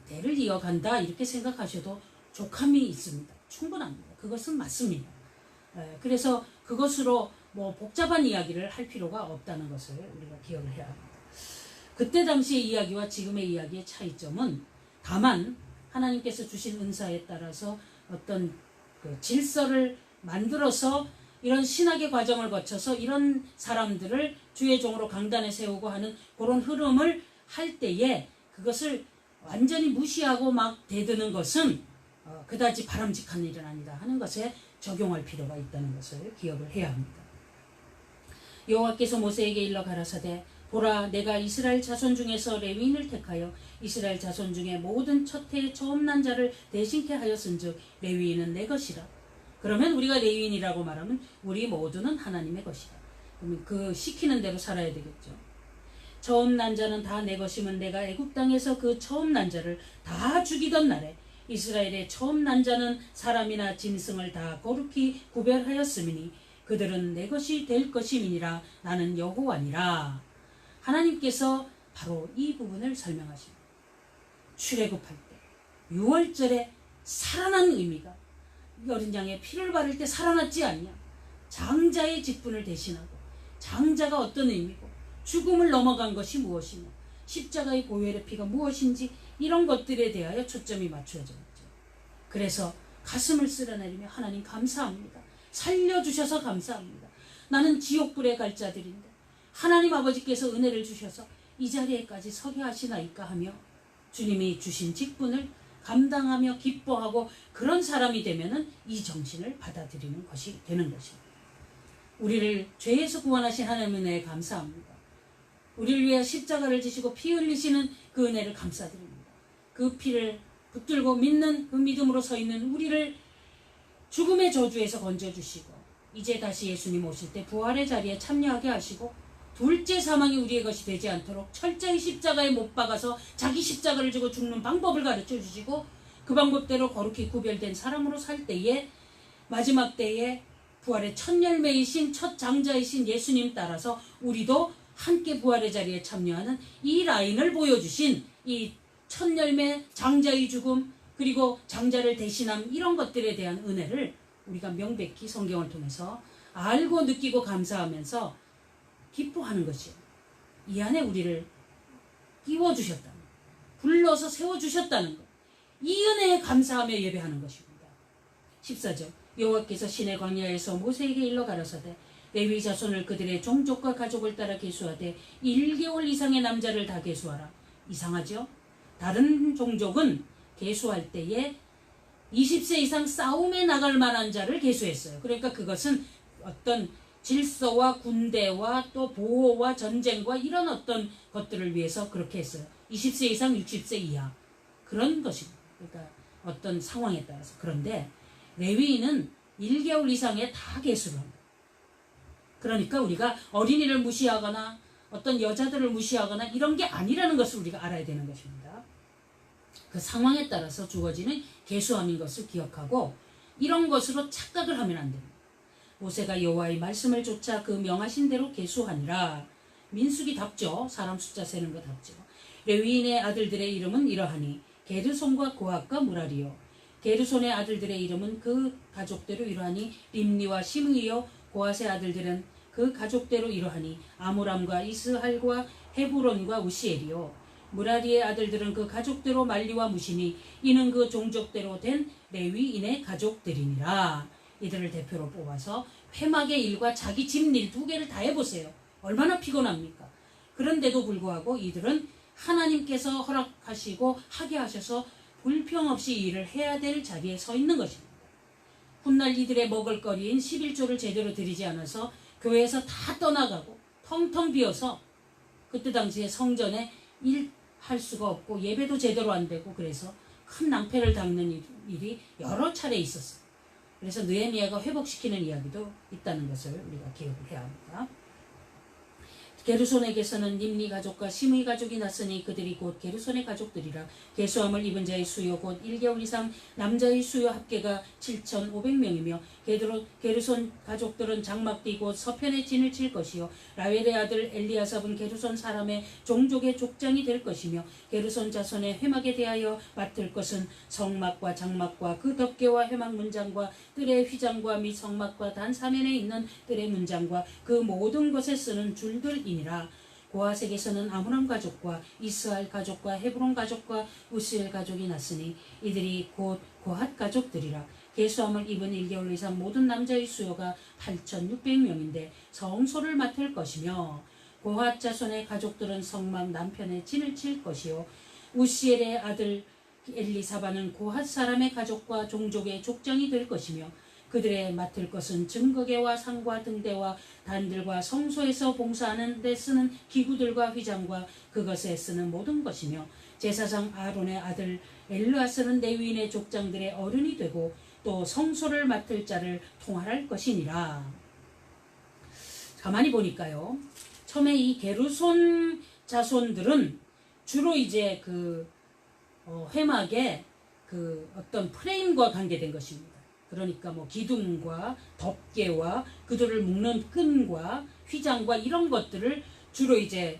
대를 이어간다 이렇게 생각하셔도 족함이 있습니다. 충분합니다. 그것은 맞습니다. 그래서 그것으로 복잡한 이야기를 할 필요가 없다는 것을 우리가 기억을 해야 합니다. 그때 당시의 이야기와 지금의 이야기의 차이점은 다만 하나님께서 주신 은사에 따라서 어떤 질서를 만들어서 이런 신학의 과정을 거쳐서 이런 사람들을 주의 종으로 강단에 세우고 하는 그런 흐름을 할 때에 그것을 완전히 무시하고 막 대드는 것은 그다지 바람직한 일은 아니다 하는 것에 적용할 필요가 있다는 것을 기억을 해야 합니다. 여호와께서 모세에게 일러 가라사대 보라 내가 이스라엘 자손 중에서 레위인을 택하여 이스라엘 자손 중에 모든 첫 해의 처음 난 자를 대신케 하였은즉 레위인은 내 것이라. 그러면 우리가 레위인이라고 말하면 우리 모두는 하나님의 것이다. 그러면 그 시키는 대로 살아야 되겠죠. 처음 난 자는 다 내 것이면 내가 애굽 땅에서 그 처음 난 자를 다 죽이던 날에 이스라엘의 처음 난 자는 사람이나 짐승을 다 거룩히 구별하였음이니 그들은 내 것이 될 것임이니라. 나는 여호와니라. 하나님께서 바로 이 부분을 설명하십니다. 출애굽할 때 6월절에 살아난 의미가 어린 양의 피를 바를 때 살아났지 않냐. 장자의 직분을 대신하고 장자가 어떤 의미고 죽음을 넘어간 것이 무엇이며 십자가의 보혈의 피가 무엇인지 이런 것들에 대하여 초점이 맞춰져 있죠. 그래서 가슴을 쓸어내리며 하나님 감사합니다. 살려주셔서 감사합니다. 나는 지옥불에 갈 자들인데 하나님 아버지께서 은혜를 주셔서 이 자리에까지 서게 하시나이까 하며 주님이 주신 직분을 감당하며 기뻐하고 그런 사람이 되면은 이 정신을 받아들이는 것이 되는 것입니다. 우리를 죄에서 구원하신 하나님의 은혜에 감사합니다. 우리를 위해 십자가를 지시고 피 흘리시는 그 은혜를 감사드립니다. 그 피를 붙들고 믿는 그 믿음으로 서 있는 우리를 죽음의 저주에서 건져주시고 이제 다시 예수님 오실 때 부활의 자리에 참여하게 하시고 둘째 사망이 우리의 것이 되지 않도록 철저히 십자가에 못 박아서 자기 십자가를 지고 죽는 방법을 가르쳐 주시고 그 방법대로 거룩히 구별된 사람으로 살 때에 마지막 때에 부활의 첫 열매이신 첫 장자이신 예수님 따라서 우리도 함께 부활의 자리에 참여하는 이 라인을 보여주신 이 첫 열매 장자의 죽음 그리고 장자를 대신함 이런 것들에 대한 은혜를 우리가 명백히 성경을 통해서 알고 느끼고 감사하면서 기뻐하는 것이에요. 이 안에 우리를 끼워주셨다는 것, 불러서 세워주셨다는 것, 이 은혜에 감사하며 예배하는 것입니다. 14절 여호와께서 시내 광야에서 모세에게 일러 가라사대 레위 자손을 그들의 종족과 가족을 따라 계수하되 1개월 이상의 남자를 다 계수하라. 이상하죠? 다른 종족은 계수할 때에 20세 이상 싸움에 나갈 만한 자를 계수했어요. 그러니까 그것은 어떤 질서와 군대와 또 보호와 전쟁과 이런 어떤 것들을 위해서 그렇게 했어요. 20세 이상 60세 이하 그런 것입니다. 그러니까 어떤 상황에 따라서. 그런데 레위인은 1개월 이상에 다 계수를 합니다. 그러니까 우리가 어린이를 무시하거나 어떤 여자들을 무시하거나 이런 게 아니라는 것을 우리가 알아야 되는 것입니다. 그 상황에 따라서 주어지는 계수함인 것을 기억하고 이런 것으로 착각을 하면 안 됩니다. 모세가 여호와의 말씀을 쫓아 그 명하신 대로 계수하니라. 민수기답죠. 사람 숫자 세는 거 답죠. 레위인의 아들들의 이름은 이러하니 게르손과 고핫과 무라리요. 게르손의 아들들의 이름은 그 가족대로 이러하니 림니와 시므이요. 고핫의 아들들은 그 가족대로 이러하니 아므람과 이스할과 헤브론과 우시엘이요. 무라리의 아들들은 그 가족대로 말리와 무시니 이는 그 종족대로 된 레위인의 가족들이니라. 이들을 대표로 뽑아서 회막의 일과 자기 집일 두 개를 다 해보세요. 얼마나 피곤합니까? 그런데도 불구하고 이들은 하나님께서 허락하시고 하게 하셔서 불평 없이 일을 해야 될 자리에 서 있는 것입니다. 훗날 이들의 먹을거리인 11조를 제대로 드리지 않아서 교회에서 다 떠나가고 텅텅 비어서 그때 당시에 성전에 일할 수가 없고 예배도 제대로 안 되고 그래서 큰 낭패를 당하는 일이 여러 차례 있었어요. 그래서 느헤미야가 회복시키는 이야기도 있다는 것을 우리가 기억을 해야 합니다. 게르손에게서는 nim리 가족과 시므이 가족이 났으니 그들이 곧 게르손의 가족들이라. 계수함을 입은 자의 수요 곧 1개월 이상 남자의 수요 합계가 7,500명이며 게르손 가족들은 장막띠 곧 서편에 진을 칠 것이요 라웰의 아들 엘리아삽은 게르손 사람의 종족의 족장이 될 것이며 게르손 자손의 회막에 대하여 맡을 것은 성막과 장막과 그 덮개와 회막 문장과 뜰의 휘장과 및 성막과 단 사면에 있는 뜰의 문장과 그 모든 것에 쓰는 줄들이니라. 고핫에게서는 아므람 가족과 이스할 가족과 헤브론 가족과 우스엘 가족이 났으니 이들이 곧 고핫 가족들이라. 계수함을 입은 1개월 이상 모든 남자의 수요가 8,600명인데 성소를 맡을 것이며 고핫 자손의 가족들은 성막 남편의 진을 칠 것이요 우시엘의 아들 엘리사바는 고핫 사람의 가족과 종족의 족장이 될 것이며 그들의 맡을 것은 증거계와 상과 등대와 단들과 성소에서 봉사하는 데 쓰는 기구들과 휘장과 그것에 쓰는 모든 것이며 제사장 아론의 아들 엘르아스는 레위인의 족장들의 어른이 되고 또 성소를 맡을 자를 통할할 것이니라. 가만히 보니까요. 처음에 이 게르손 자손들은 주로 이제 회막의 어떤 프레임과 관계된 것입니다. 그러니까 뭐 기둥과 덮개와 그들을 묶는 끈과 휘장과 이런 것들을 주로 이제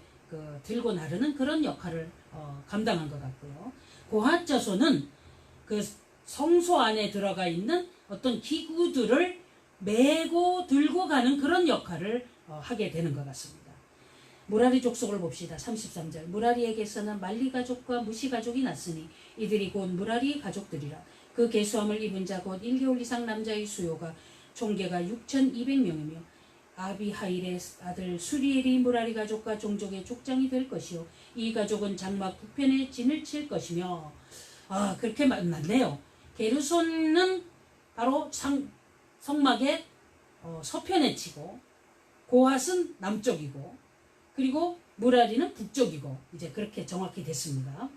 들고 나르는 그런 역할을 감당한 것 같고요. 고핫 자손은 그 성소 안에 들어가 있는 어떤 기구들을 메고 들고 가는 그런 역할을 하게 되는 것 같습니다. 무라리 족속을 봅시다. 33절 무라리에게서는 말리 가족과 무시 가족이 났으니 이들이 곧 무라리 가족들이라. 그 계수함을 입은 자 곧 1개월 이상 남자의 수요가 총계가 6,200명이며 아비하일의 아들 수리엘이 무라리 가족과 종족의 족장이 될 것이요 이 가족은 장막 북편에 진을 칠 것이며 그렇게 맞네요. 게르손은 바로 성막의 서편에 치고 고핫은 남쪽이고 그리고 무라리는 북쪽이고 이제 그렇게 정확히 됐습니다.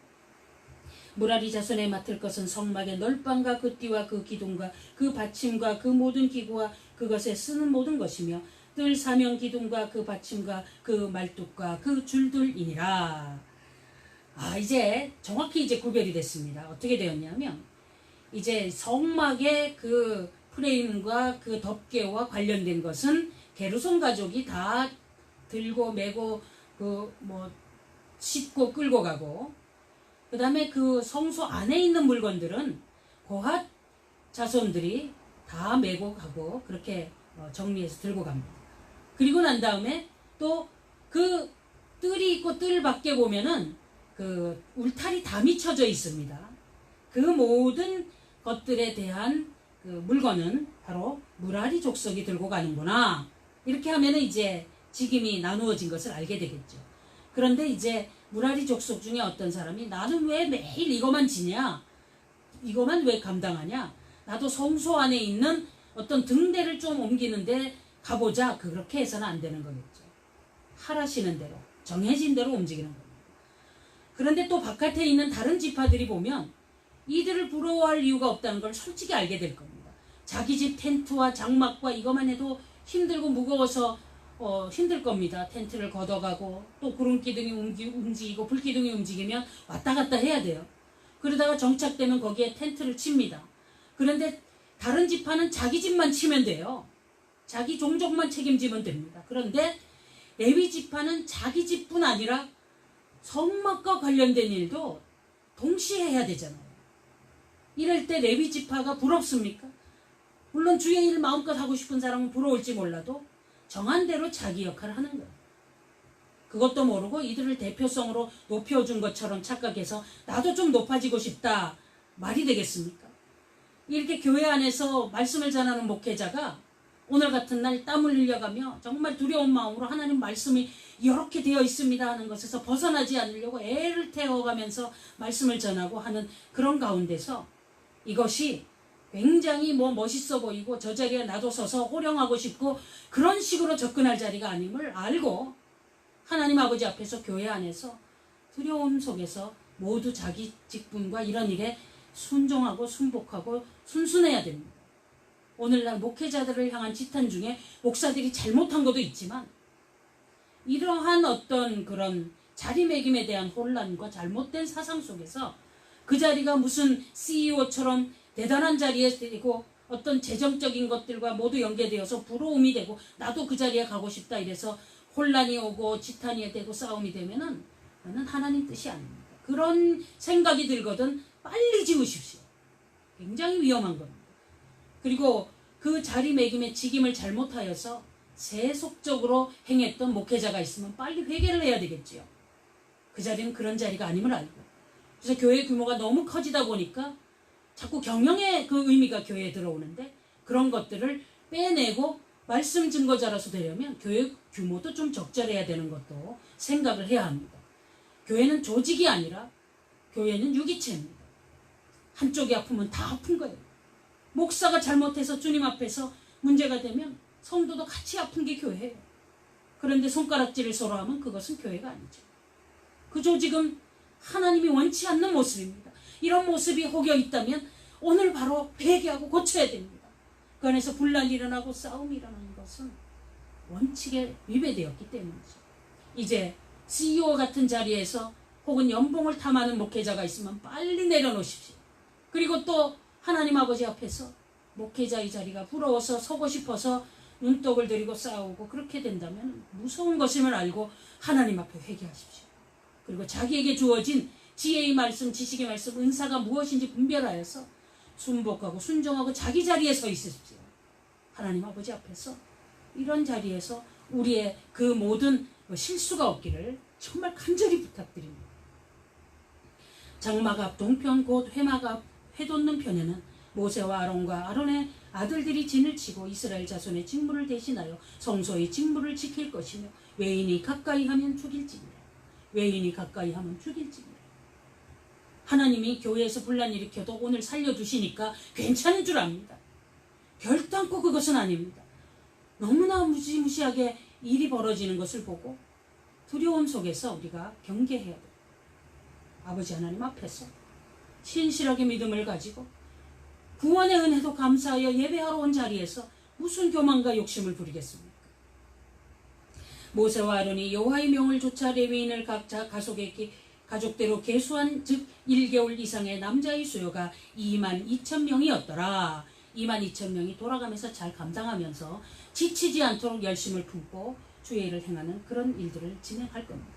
무라리 자손에 맡을 것은 성막의 널방과 그 띠와 그 기둥과 그 받침과 그 모든 기구와 그것에 쓰는 모든 것이며 뜰 사명 기둥과 그 받침과 그 말뚝과 그 줄들이니라. 이제 정확히 이제 구별이 됐습니다. 어떻게 되었냐면 이제 성막의 그 프레임과 그 덮개와 관련된 것은 게르손 가족이 다 들고 메고 싣고 끌고 가고 그 다음에 그 성소 안에 있는 물건들은 고핫 자손들이 다 메고 가고 그렇게 정리해서 들고 갑니다. 그리고 난 다음에 또 그 뜰이 있고 뜰 밖에 보면은 그 울타리 담이 쳐져 있습니다. 그 모든 것들에 대한 그 물건은 바로 무라리 족속이 들고 가는구나. 이렇게 하면은 이제 직임이 나누어진 것을 알게 되겠죠. 그런데 이제 무라리 족속 중에 어떤 사람이 나는 왜 매일 이것만 지냐? 이것만 왜 감당하냐? 나도 성소 안에 있는 어떤 등대를 좀 옮기는데 가보자. 그렇게 해서는 안 되는 거겠죠. 하라시는 대로, 정해진 대로 움직이는 겁니다. 그런데 또 바깥에 있는 다른 지파들이 보면 이들을 부러워할 이유가 없다는 걸 솔직히 알게 될 겁니다. 자기 집 텐트와 장막과 이것만 해도 힘들고 무거워서 힘들 겁니다. 텐트를 걷어가고 또 구름기둥이 움직이고 불기둥이 움직이면 왔다 갔다 해야 돼요. 그러다가 정착되면 거기에 텐트를 칩니다. 그런데 다른 지파는 자기 집만 치면 돼요. 자기 종족만 책임지면 됩니다. 그런데 레위 지파는 자기 집뿐 아니라 성막과 관련된 일도 동시에 해야 되잖아요. 이럴 때 레위 지파가 부럽습니까? 물론 주의 일 마음껏 하고 싶은 사람은 부러울지 몰라도 정한 대로 자기 역할을 하는 거예요. 그것도 모르고 이들을 대표성으로 높여준 것처럼 착각해서 나도 좀 높아지고 싶다. 말이 되겠습니까? 이렇게 교회 안에서 말씀을 전하는 목회자가 오늘 같은 날 땀을 흘려가며 정말 두려운 마음으로 하나님 말씀이 이렇게 되어 있습니다 하는 것에서 벗어나지 않으려고 애를 태워가면서 말씀을 전하고 하는 그런 가운데서 이것이 굉장히 뭐 멋있어 보이고 저 자리에 나도 서서 호령하고 싶고 그런 식으로 접근할 자리가 아님을 알고 하나님 아버지 앞에서 교회 안에서 두려움 속에서 모두 자기 직분과 이런 일에 순종하고 순복하고 순순해야 됩니다. 오늘날 목회자들을 향한 지탄 중에 목사들이 잘못한 것도 있지만 이러한 어떤 그런 자리매김에 대한 혼란과 잘못된 사상 속에서 그 자리가 무슨 CEO처럼 대단한 자리에 되고 어떤 재정적인 것들과 모두 연계되어서 부러움이 되고 나도 그 자리에 가고 싶다 이래서 혼란이 오고 지탄이 되고 싸움이 되면은 나는 하나님 뜻이 아닙니다. 그런 생각이 들거든 빨리 지우십시오. 굉장히 위험한 겁니다. 그리고 그 자리매김의 직임을 잘못하여서 세속적으로 행했던 목회자가 있으면 빨리 회개를 해야 되겠지요. 그 자리는 그런 자리가 아님을 알고. 그래서 교회 규모가 너무 커지다 보니까 자꾸 경영의 그 의미가 교회에 들어오는데 그런 것들을 빼내고 말씀 증거자라서 되려면 교회 규모도 좀 적절해야 되는 것도 생각을 해야 합니다. 교회는 조직이 아니라 교회는 유기체입니다. 한쪽이 아프면 다 아픈 거예요. 목사가 잘못해서 주님 앞에서 문제가 되면 성도도 같이 아픈 게 교회예요. 그런데 손가락질을 서로 하면 그것은 교회가 아니죠. 그 조직은 하나님이 원치 않는 모습입니다. 이런 모습이 혹여 있다면 오늘 바로 회개하고 고쳐야 됩니다. 그 안에서 분란이 일어나고 싸움이 일어나는 것은 원칙에 위배되었기 때문이죠. 이제 CEO 같은 자리에서 혹은 연봉을 탐하는 목회자가 있으면 빨리 내려놓으십시오. 그리고 또 하나님 아버지 앞에서 목회자의 자리가 부러워서 서고 싶어서 눈독을 들이고 싸우고 그렇게 된다면 무서운 것임을 알고 하나님 앞에 회개하십시오. 그리고 자기에게 주어진 지혜의 말씀, 지식의 말씀, 은사가 무엇인지 분별하여서 순복하고 순종하고 자기 자리에 서 있으십시오. 하나님 아버지 앞에서 이런 자리에서 우리의 그 모든 실수가 없기를 정말 간절히 부탁드립니다. 장막 앞 동편 곧 회막 앞 회돋는 편에는 모세와 아론과 아론의 아들들이 진을 치고 이스라엘 자손의 직무를 대신하여 성소의 직무를 지킬 것이며 외인이 가까이 하면 죽일지니라. 외인이 가까이 하면 죽일지니라. 하나님이 교회에서 분란 일으켜도 오늘 살려주시니까 괜찮은 줄 압니다. 결단코 그것은 아닙니다. 너무나 무시무시하게 일이 벌어지는 것을 보고 두려움 속에서 우리가 경계해야 됩니다. 아버지 하나님 앞에서 신실하게 믿음을 가지고 구원의 은혜도 감사하여 예배하러 온 자리에서 무슨 교만과 욕심을 부리겠습니까? 모세와 아론이 여호와의 명을 조차 레위인을 각자 가족대로 계수한 즉 1개월 이상의 남자의 수요가 22,000명이었더라. 22,000명이 돌아가면서 잘 감당하면서 지치지 않도록 열심을 품고 주의 일을 행하는 그런 일들을 진행할 겁니다.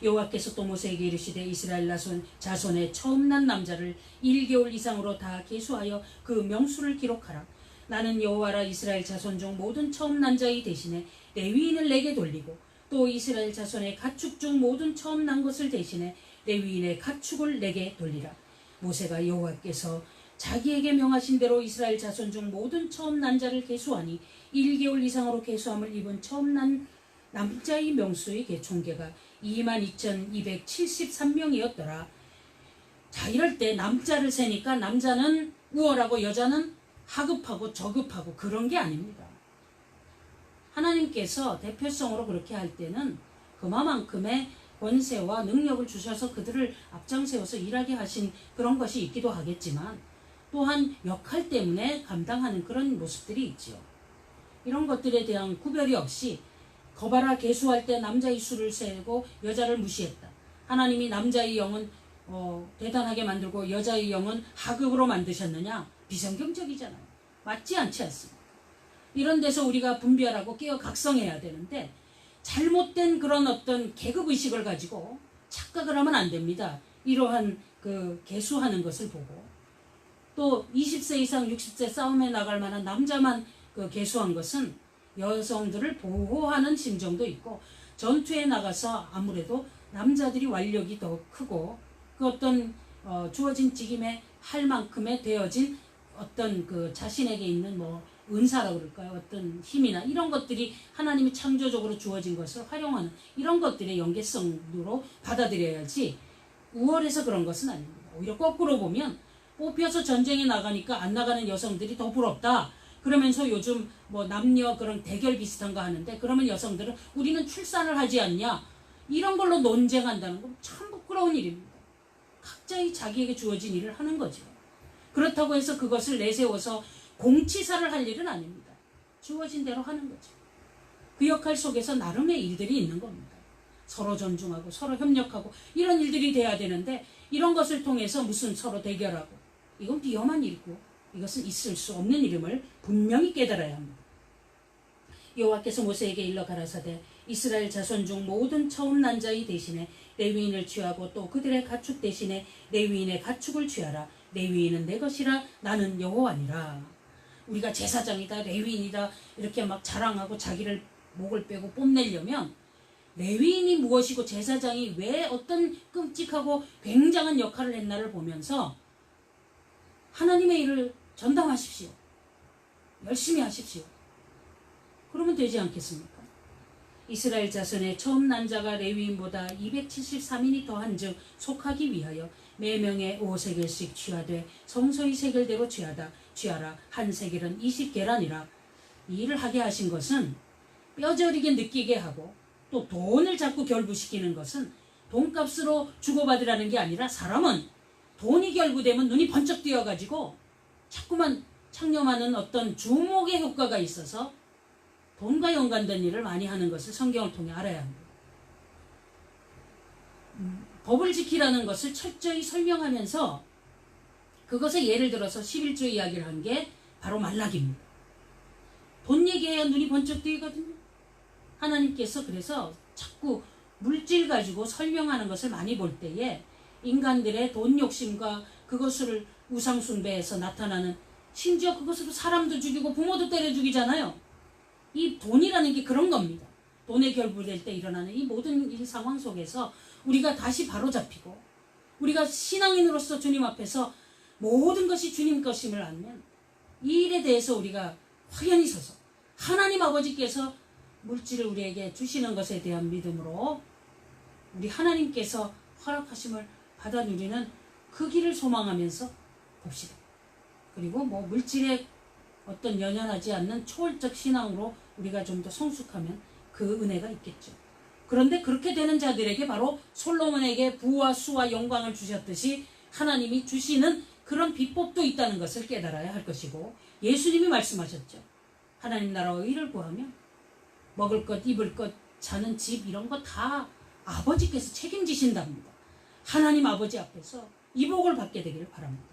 여호와께서 또 모세에게 이르시되 이스라엘 자손의 처음 난 남자를 1개월 이상으로 다 계수하여 그 명수를 기록하라. 나는 여호와라. 이스라엘 자손 중 모든 처음 난 자의 대신에 레위인을 내게 돌리고 또 이스라엘 자손의 가축 중 모든 처음 난 것을 대신에 레위인의 가축을 내게 돌리라. 모세가 여호와께서 자기에게 명하신 대로 이스라엘 자손 중 모든 처음 난 자를 계수하니 1개월 이상으로 계수함을 입은 처음 난 남자의 명수의 총계가 22,273명이었더라. 자, 이럴 때 남자를 세니까 남자는 우월하고 여자는 하급하고 저급하고 그런 게 아닙니다. 하나님께서 대표성으로 그렇게 할 때는 그만큼의 권세와 능력을 주셔서 그들을 앞장세워서 일하게 하신 그런 것이 있기도 하겠지만 또한 역할 때문에 감당하는 그런 모습들이 있지요. 이런 것들에 대한 구별이 없이 거바라 계수할 때 남자의 수를 세고 여자를 무시했다. 하나님이 남자의 영은 대단하게 만들고 여자의 영은 하급으로 만드셨느냐? 비성경적이잖아요. 맞지 않지 않습니까? 이런 데서 우리가 분별하고 깨어 각성해야 되는데 잘못된 그런 어떤 계급의식을 가지고 착각을 하면 안 됩니다. 이러한 그 계수하는 것을 보고 또 20세 이상 60세 싸움에 나갈 만한 남자만 그 계수한 것은 여성들을 보호하는 심정도 있고 전투에 나가서 아무래도 남자들이 완력이 더 크고 그 어떤 주어진 직임에 할 만큼의 되어진 어떤 그 자신에게 있는 뭐 은사라고 그럴까요? 어떤 힘이나 이런 것들이 하나님이 창조적으로 주어진 것을 활용하는 이런 것들의 연계성으로 받아들여야지 우월해서 그런 것은 아닙니다. 오히려 거꾸로 보면 뽑혀서 전쟁에 나가니까 안 나가는 여성들이 더 부럽다. 그러면서 요즘 뭐 남녀 그런 대결 비슷한 거 하는데, 그러면 여성들은 우리는 출산을 하지 않냐, 이런 걸로 논쟁한다는 건 참 부끄러운 일입니다. 각자의 자기에게 주어진 일을 하는 거죠. 그렇다고 해서 그것을 내세워서 공치사를 할 일은 아닙니다. 주어진 대로 하는 거죠. 그 역할 속에서 나름의 일들이 있는 겁니다. 서로 존중하고 서로 협력하고 이런 일들이 돼야 되는데, 이런 것을 통해서 무슨 서로 대결하고, 이건 위험한 일이고 이것은 있을 수 없는 일임을 분명히 깨달아야 합니다. 여호와께서 모세에게 일러 가라사대 이스라엘 자손 중 모든 처음 난 자의 대신에 레위인을 취하고 또 그들의 가축 대신에 레위인의 가축을 취하라. 레위인은 내 것이라. 나는 여호와니라. 우리가 제사장이다, 레위인이다 이렇게 막 자랑하고 자기를 목을 빼고 뽐내려면, 레위인이 무엇이고 제사장이 왜 어떤 끔찍하고 굉장한 역할을 했나를 보면서 하나님의 일을 전담하십시오. 열심히 하십시오. 그러면 되지 않겠습니까? 이스라엘 자손의 처음 난 자가 레위인보다 273인이 더한즉 속하기 위하여 매명에 5세겔씩 취하되 성소의 세겔대로 취하라. 한 세겔은 20계란이라. 이 일을 하게 하신 것은 뼈저리게 느끼게 하고, 또 돈을 자꾸 결부시키는 것은 돈값으로 주고받으라는 게 아니라, 사람은 돈이 결부되면 눈이 번쩍 뜨여가지고 자꾸만 창념하는 어떤 주목의 효과가 있어서 돈과 연관된 일을 많이 하는 것을 성경을 통해 알아야 합니다. 법을 지키라는 것을 철저히 설명하면서 그것에 예를 들어서 11조 이야기를 한 게 바로 말라기입니다. 돈 얘기해야 눈이 번쩍 뜨이거든요. 하나님께서 그래서 자꾸 물질 가지고 설명하는 것을 많이 볼 때에 인간들의 돈 욕심과 그것을 우상 숭배해서 나타나는, 심지어 그것으로 사람도 죽이고 부모도 때려 죽이잖아요. 이 돈이라는 게 그런 겁니다. 돈에 결부될 때 일어나는 이 모든 이 상황 속에서 우리가 다시 바로잡히고, 우리가 신앙인으로서 주님 앞에서 모든 것이 주님 것임을 알면 이 일에 대해서 우리가 확연히 서서 하나님 아버지께서 물질을 우리에게 주시는 것에 대한 믿음으로 우리 하나님께서 허락하심을 받아 누리는 그 길을 소망하면서 봅시다. 그리고 뭐 물질에 어떤 연연하지 않는 초월적 신앙으로 우리가 좀 더 성숙하면 그 은혜가 있겠죠. 그런데 그렇게 되는 자들에게 바로 솔로몬에게 부와 수와 영광을 주셨듯이 하나님이 주시는 그런 비법도 있다는 것을 깨달아야 할 것이고, 예수님이 말씀하셨죠. 하나님 나라와 의를 구하면 먹을 것, 입을 것, 자는 집 이런 거 다 아버지께서 책임지신답니다. 하나님 아버지 앞에서 이 복을 받게 되기를 바랍니다.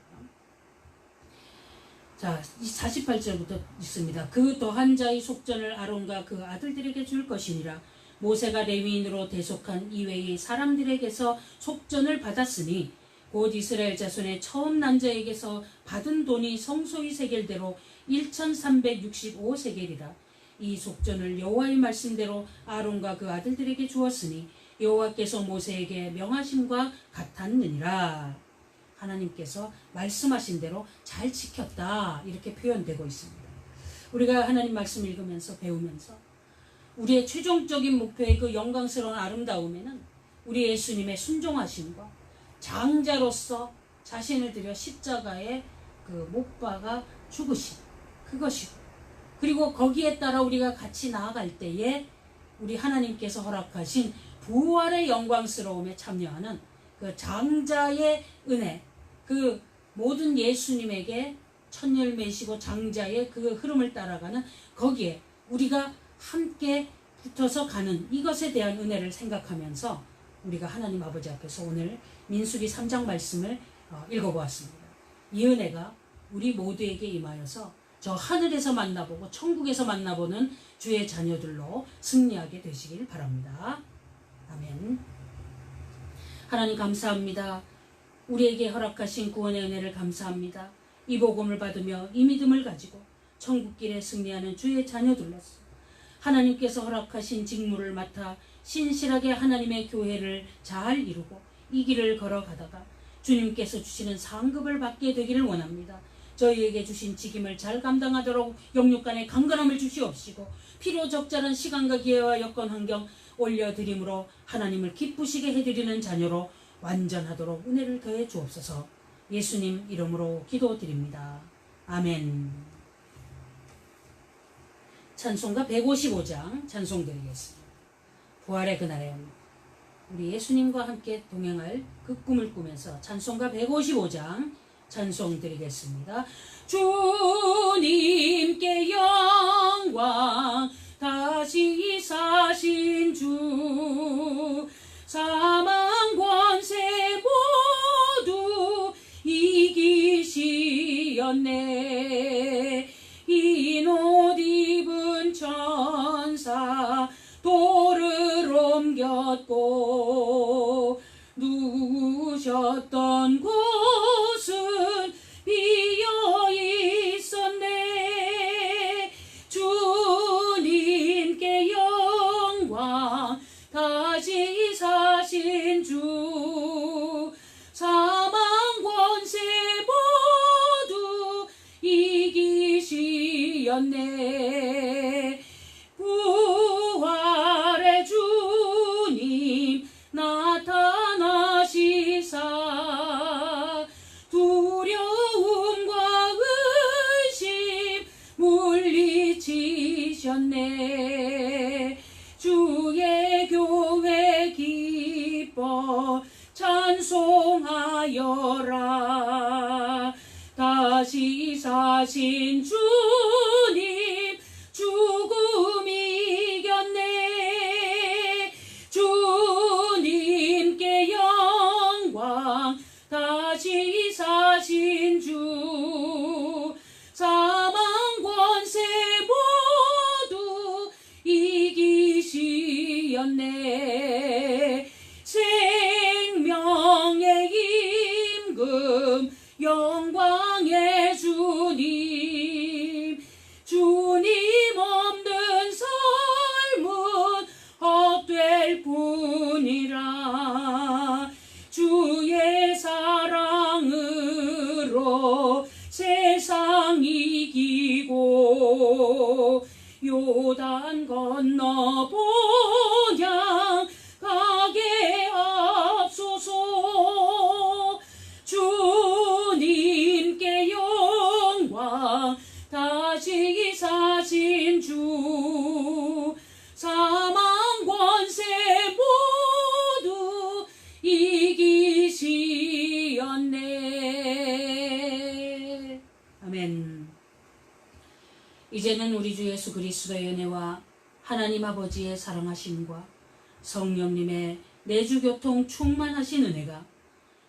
자, 48절부터 있습니다. 그 더한 자의 속전을 아론과 그 아들들에게 줄 것이니라. 모세가 레위인으로 대속한 이외의 사람들에게서 속전을 받았으니 곧 이스라엘 자손의 처음 난 자에게서 받은 돈이 성소의 세겔대로 1365세겔이라. 이 속전을 여호와의 말씀대로 아론과 그 아들들에게 주었으니 여호와께서 모세에게 명하심과 같았느니라. 하나님께서 말씀하신 대로 잘 지켰다, 이렇게 표현되고 있습니다. 우리가 하나님 말씀 읽으면서 배우면서 우리의 최종적인 목표의 그 영광스러운 아름다움에는 우리 예수님의 순종하심과 장자로서 자신을 들여 십자가에 그 못 박아 죽으심, 그것이고, 그리고 거기에 따라 우리가 같이 나아갈 때에 우리 하나님께서 허락하신 부활의 영광스러움에 참여하는 그 장자의 은혜, 그 모든 예수님에게 천열매시고 장자의 그 흐름을 따라가는 거기에 우리가 함께 붙어서 가는 이것에 대한 은혜를 생각하면서 우리가 하나님 아버지 앞에서 오늘 민수기 3장 말씀을 읽어보았습니다. 이 은혜가 우리 모두에게 임하여서 저 하늘에서 만나보고 천국에서 만나보는 주의 자녀들로 승리하게 되시길 바랍니다. 아멘. 하나님 감사합니다. 우리에게 허락하신 구원의 은혜를 감사합니다. 이 복음을 받으며 이 믿음을 가지고 천국길에 승리하는 주의 자녀들로서 하나님께서 허락하신 직무를 맡아 신실하게 하나님의 교회를 잘 이루고 이 길을 걸어가다가 주님께서 주시는 상급을 받게 되기를 원합니다. 저희에게 주신 직임을 잘 감당하도록 영육간의 강건함을 주시옵시고 필요 적절한 시간과 기회와 여건 환경 올려드림으로 하나님을 기쁘시게 해드리는 자녀로 완전하도록 은혜를 더해 주옵소서. 예수님 이름으로 기도드립니다. 아멘. 찬송가 155장 찬송드리겠습니다. 부활의 그날에 우리 예수님과 함께 동행할 그 꿈을 꾸면서 찬송가 155장 찬송드리겠습니다. 주님께 영광, 다시 사신 주, 사망 권세 모두 이기시었네. 흰 옷 입은 천사 돌을 옮겼고, 누우셨던 곳은 비어 있었네. 주님께 영광, 다시 사신 주, 사망 권세 모두 이기시었네. 부활의 주님 나타나시사 두려움과 의심 물리치셨네. 주의 교회 기뻐 찬송하여라. 다시 사신 주님 죽음 이겼네. 주님께 영광, 다시 사신 주, 사망 권세 모두 이기시었네. 생명의 임금, 영광의 주님, 주님 없는 삶은 헛될 뿐이라. 주의 사랑으로 세상 이기고, 요단 건너 본향 가게 앞소서. 주님께 영광, 다시 사신 주, 사망 권세 모두 이기시었네. 아멘. 이제는 우리 주 예수 그리스도의 은혜와 하나님 아버지의 사랑하심과 성령님의 내주교통 충만하신 은혜가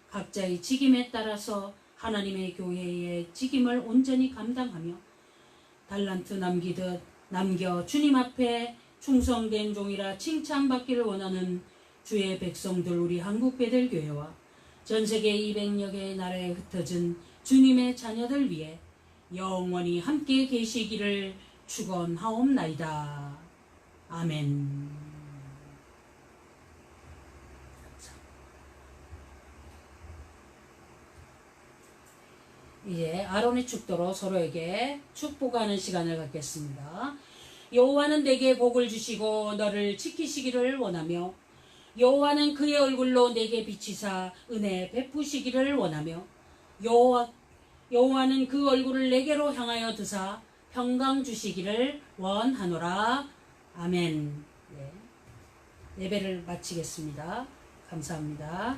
각자의 직임에 따라서 하나님의 교회의 직임을 온전히 감당하며 달란트 남기듯 남겨 주님 앞에 충성된 종이라 칭찬받기를 원하는 주의 백성들, 우리 한국베델교회와 전세계 200여 개의 나라에 흩어진 주님의 자녀들 위해 영원히 함께 계시기를 축원하옵나이다. 아멘. 이제 아론의 축도로 서로에게 축복하는 시간을 갖겠습니다. 여호와는 내게 복을 주시고 너를 지키시기를 원하며, 여호와는 그의 얼굴로 내게 비치사 은혜 베푸시기를 원하며, 여호와는 그 얼굴을 내게로 향하여 드사 평강 주시기를 원하노라. 아멘. 네. 예배를 마치겠습니다. 감사합니다.